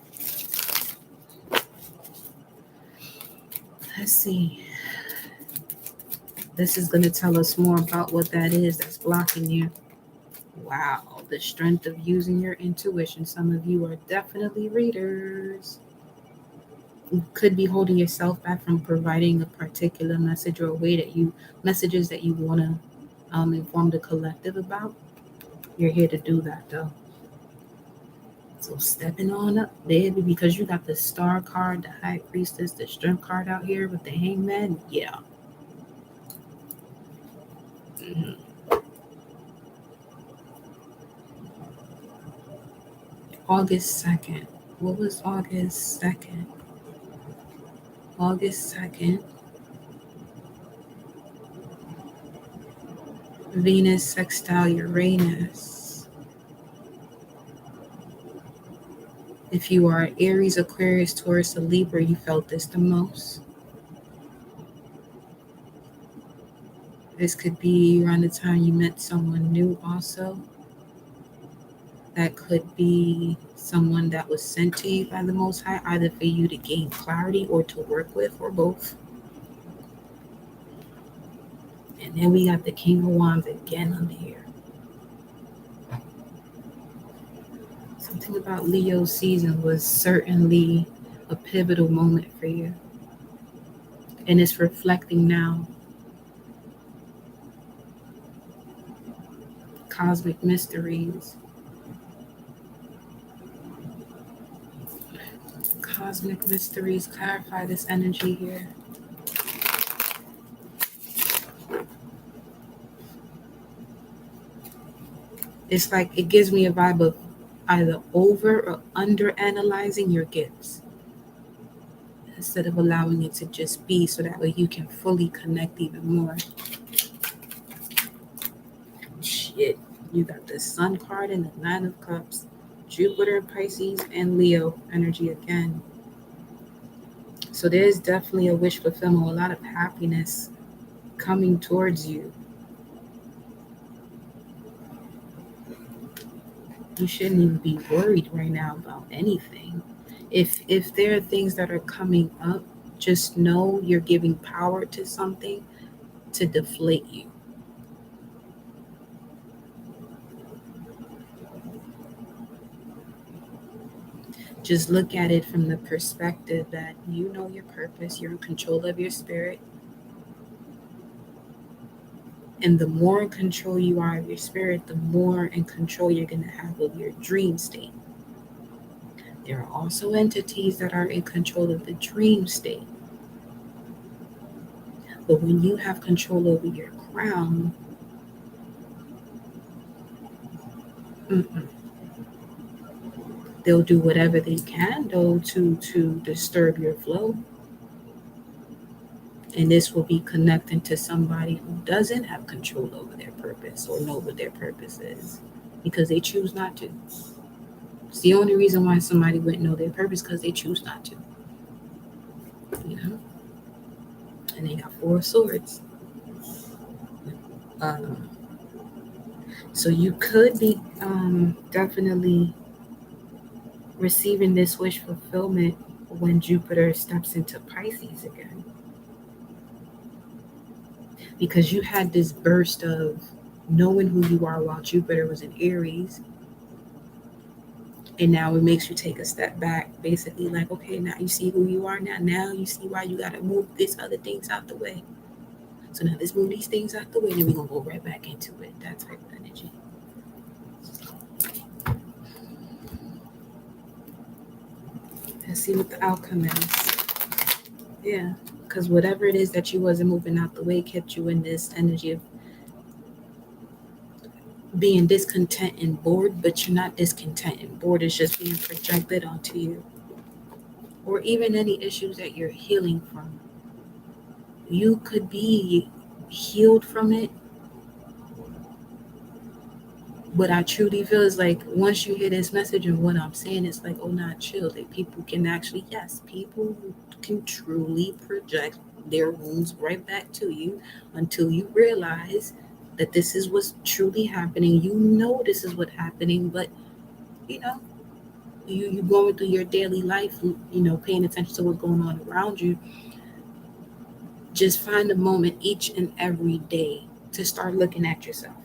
Let's see. This is going to tell us more about what that is that's blocking you. Wow, the strength of using your intuition. Some of you are definitely readers. You could be holding yourself back from providing a particular message or a way that messages that you want to inform the collective about. You're here to do that though. So stepping on up, baby, because you got the Star card, the High Priestess, the Strength card out here with the Hangman. Yeah. Mm-hmm. August 2nd. What was August 2nd? August 2nd. Venus sextile Uranus. If you are Aries, Aquarius, Taurus, or Libra, you felt this the most. This could be around the time you met someone new also. That could be someone that was sent to you by the Most High, either for you to gain clarity or to work with, or both. And then we got the King of Wands again under here. Something about Leo's season was certainly a pivotal moment for you. And it's reflecting now. Cosmic mysteries. Cosmic mysteries. Clarify this energy here. It's like it gives me a vibe of either over or under analyzing your gifts instead of allowing it to just be, so that way you can fully connect even more. Shit, you got the Sun card and the Nine of Cups, Jupiter, Pisces, and Leo energy again. So there's definitely a wish fulfillment, a lot of happiness coming towards you. You shouldn't even be worried right now about anything. If there are things that are coming up, just know you're giving power to something to deflate you. Just look at it from the perspective that you know your purpose, you're in control of your spirit. And the more in control you are of your spirit, the more in control you're going to have of your dream state. There are also entities that are in control of the dream state. But when you have control over your crown, they'll do whatever they can, though, to disturb your flow. And this will be connecting to somebody who doesn't have control over their purpose or know what their purpose is, because they choose not to. It's the only reason why somebody wouldn't know their purpose, because they choose not to. You know? And they got 4 swords. So you could be definitely receiving this wish fulfillment when Jupiter steps into Pisces again. Because you had this burst of knowing who you are while Jupiter was in Aries. And now it makes you take a step back, basically like, okay, now you see who you are now. Now you see why you got to move these other things out the way. So now let's move these things out the way, and then we're going to go right back into it. That type of energy. Let's see what the outcome is. Yeah, because whatever it is that you wasn't moving out the way kept you in this energy of being discontent and bored, but you're not discontent and bored. It's just being projected onto you. or even any issues that you're healing from. You could be healed from it, but I truly feel is like once you hear this message and what I'm saying, it's like, oh, not chill. That people can actually, yes, people can truly project their wounds right back to you until you realize that this is what's truly happening. You know this is what's happening, but you know, you going through your daily life, paying attention to what's going on around you. Just find a moment each and every day to start looking at yourself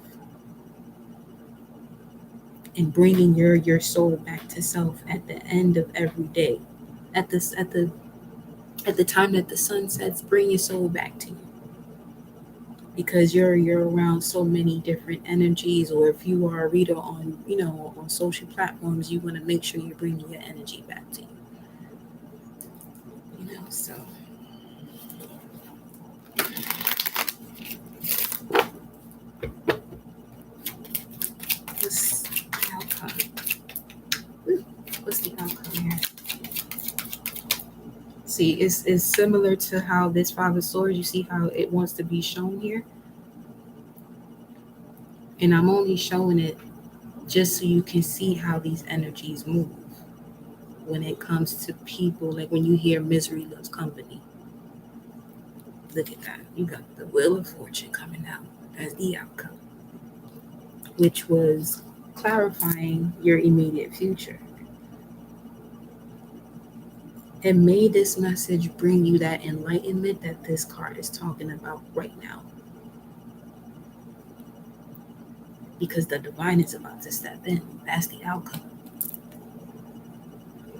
and bringing your soul back to self at the end of every day. At the time that the sun sets, bring your soul back to you, because you're around so many different energies. Or if you are a reader on on social platforms, you want to make sure you're bringing your energy back to you. So what's the outcome? What's the outcome here? See, it's similar to how this Five of Swords, you see how it wants to be shown here? And I'm only showing it just so you can see how these energies move when it comes to people. Like when you hear misery loves company. Look at that. You got the Wheel of Fortune coming out as the outcome, which was clarifying your immediate future. And may this message bring you that enlightenment that this card is talking about right now. Because the divine is about to step in. That's the outcome.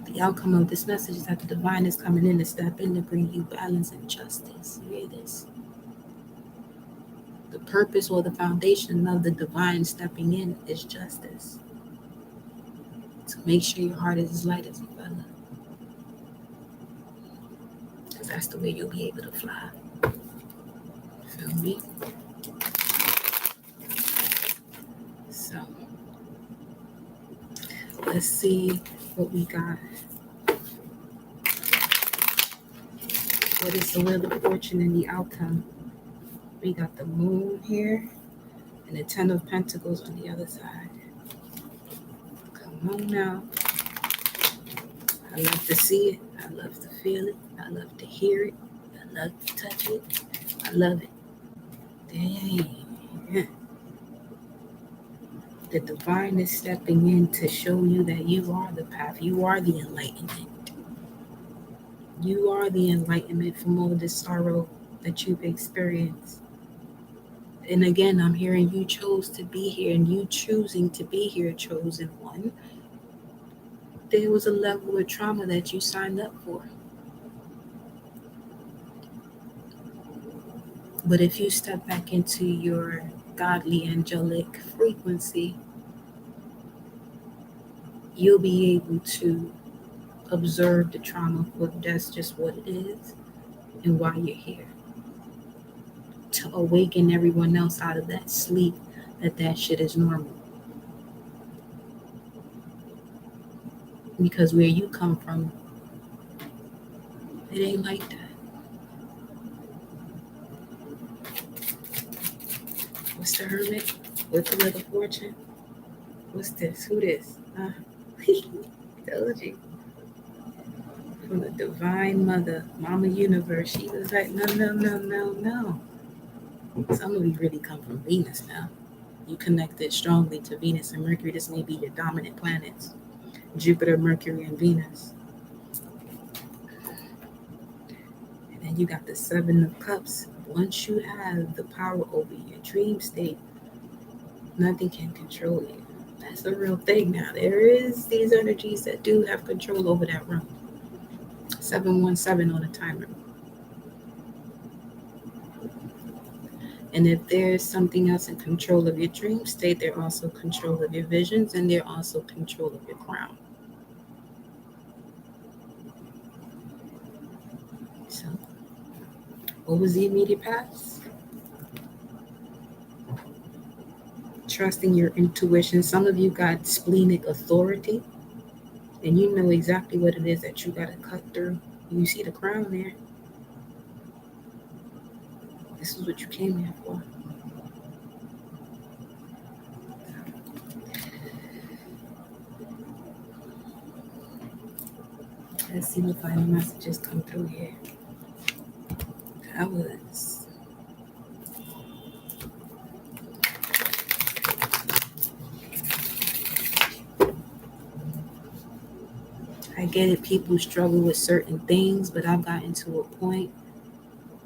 The outcome of this message is that the divine is coming in to step in to bring you balance and justice. You hear this? The purpose or the foundation of the divine stepping in is justice. So make sure your heart is as light as a feather. Because that's the way you'll be able to fly. Feel me? So let's see what we got. What is the Wheel of Fortune and the outcome? We got the Moon here and the Ten of Pentacles on the other side. Come on now. I love to see it. I love to feel it. I love to hear it. I love to touch it. I love it. Dang. The divine is stepping in to show you that you are the path. You are the enlightenment. You are the enlightenment from all this sorrow that you've experienced. And again, I'm hearing you chose to be here, and you choosing to be here, chosen one. There was a level of trauma that you signed up for. But if you step back into your godly angelic frequency, you'll be able to observe the trauma for that's just what it is and why you're here. To awaken everyone else out of that sleep that shit is normal. Because where you come from, it ain't like that. What's the Hermit with the Wheel of Fortune? What's this? Who this? Told you. From the Divine Mother, Mama Universe, she was like, no. Some of you really come from Venus now. You connected strongly to Venus and Mercury. This may be your dominant planets. Jupiter, Mercury, and Venus. And then you got the Seven of Cups. Once you have the power over your dream state, nothing can control you. That's a real thing now. There is these energies that do have control over that room. 717 on a timer. And if there's something else in control of your dream state, they're also control of your visions, and they're also control of your crown. So, what was the immediate past? Trusting your intuition. Some of you got splenic authority. And you know exactly what it is that you got to cut through. You see the crown there. This is what you came here for. Let's see what final messages come through here. That was... I get it, people struggle with certain things, but I've gotten to a point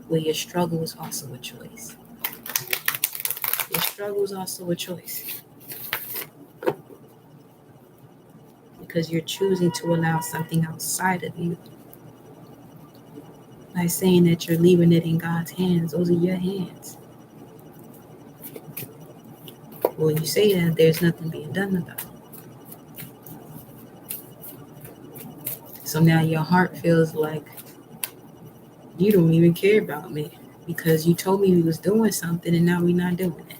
where your struggle is also a choice. Your struggle is also a choice. Because you're choosing to allow something outside of you. By saying that you're leaving it in God's hands, those are your hands. Well, you say that there's nothing being done about it. So now your heart feels like you don't even care about me because you told me we was doing something and now we're not doing it.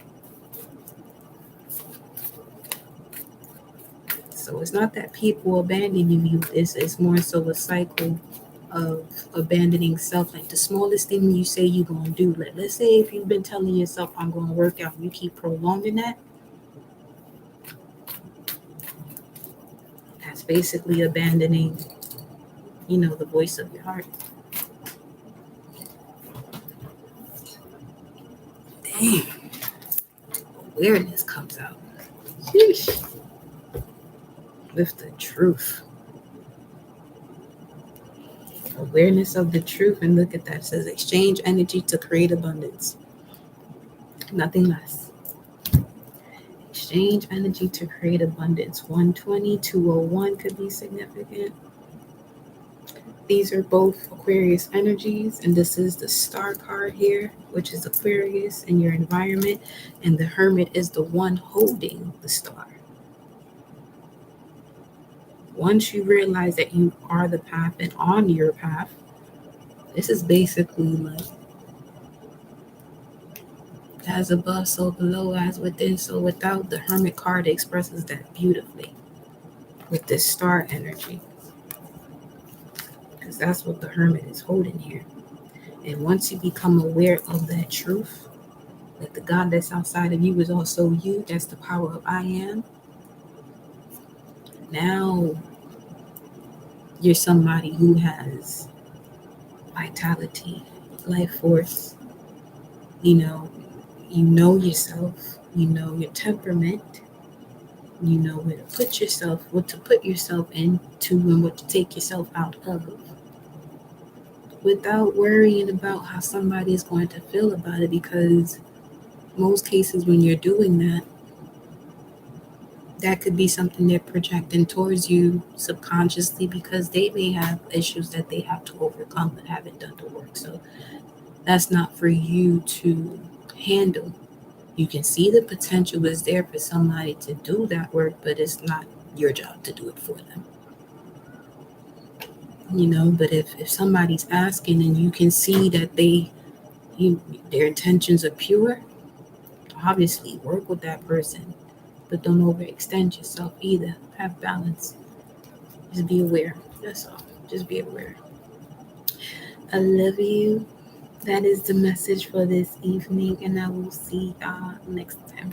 So it's not that people abandon you. It's more so a cycle of abandoning self. Like the smallest thing you say you're going to do. Like, let's say if you've been telling yourself, I'm going to work out, you keep prolonging that. That's basically abandoning, the voice of your heart. Dang. Awareness comes out. Sheesh. With the truth. Awareness of the truth. And look at that. It says exchange energy to create abundance. Nothing less. Exchange energy to create abundance. 120, 201 could be significant. These are both Aquarius energies, and this is the star card here, which is Aquarius in your environment, and the Hermit is the one holding the star. Once you realize that you are the path and on your path, this is basically like as above, so below, as within, so without. The Hermit card expresses that beautifully with this star energy. Because that's what the Hermit is holding here. And once you become aware of that truth, that the God that's outside of you is also you, that's the power of I am. Now you're somebody who has vitality, life force. You know yourself, you know your temperament, you know where to put yourself, what to put yourself into, and what to take yourself out of, without worrying about how somebody is going to feel about it, because most cases when you're doing that could be something they're projecting towards you subconsciously, because they may have issues that they have to overcome but haven't done the work. So that's not for you to handle. You can see the potential is there for somebody to do that work, but it's not your job to do it for them. But if somebody's asking and you can see that their intentions are pure, obviously work with that person, but don't overextend yourself either. Have balance. Just be aware. That's all. Just be aware. I love you. That is the message for this evening, and I will see y'all next time.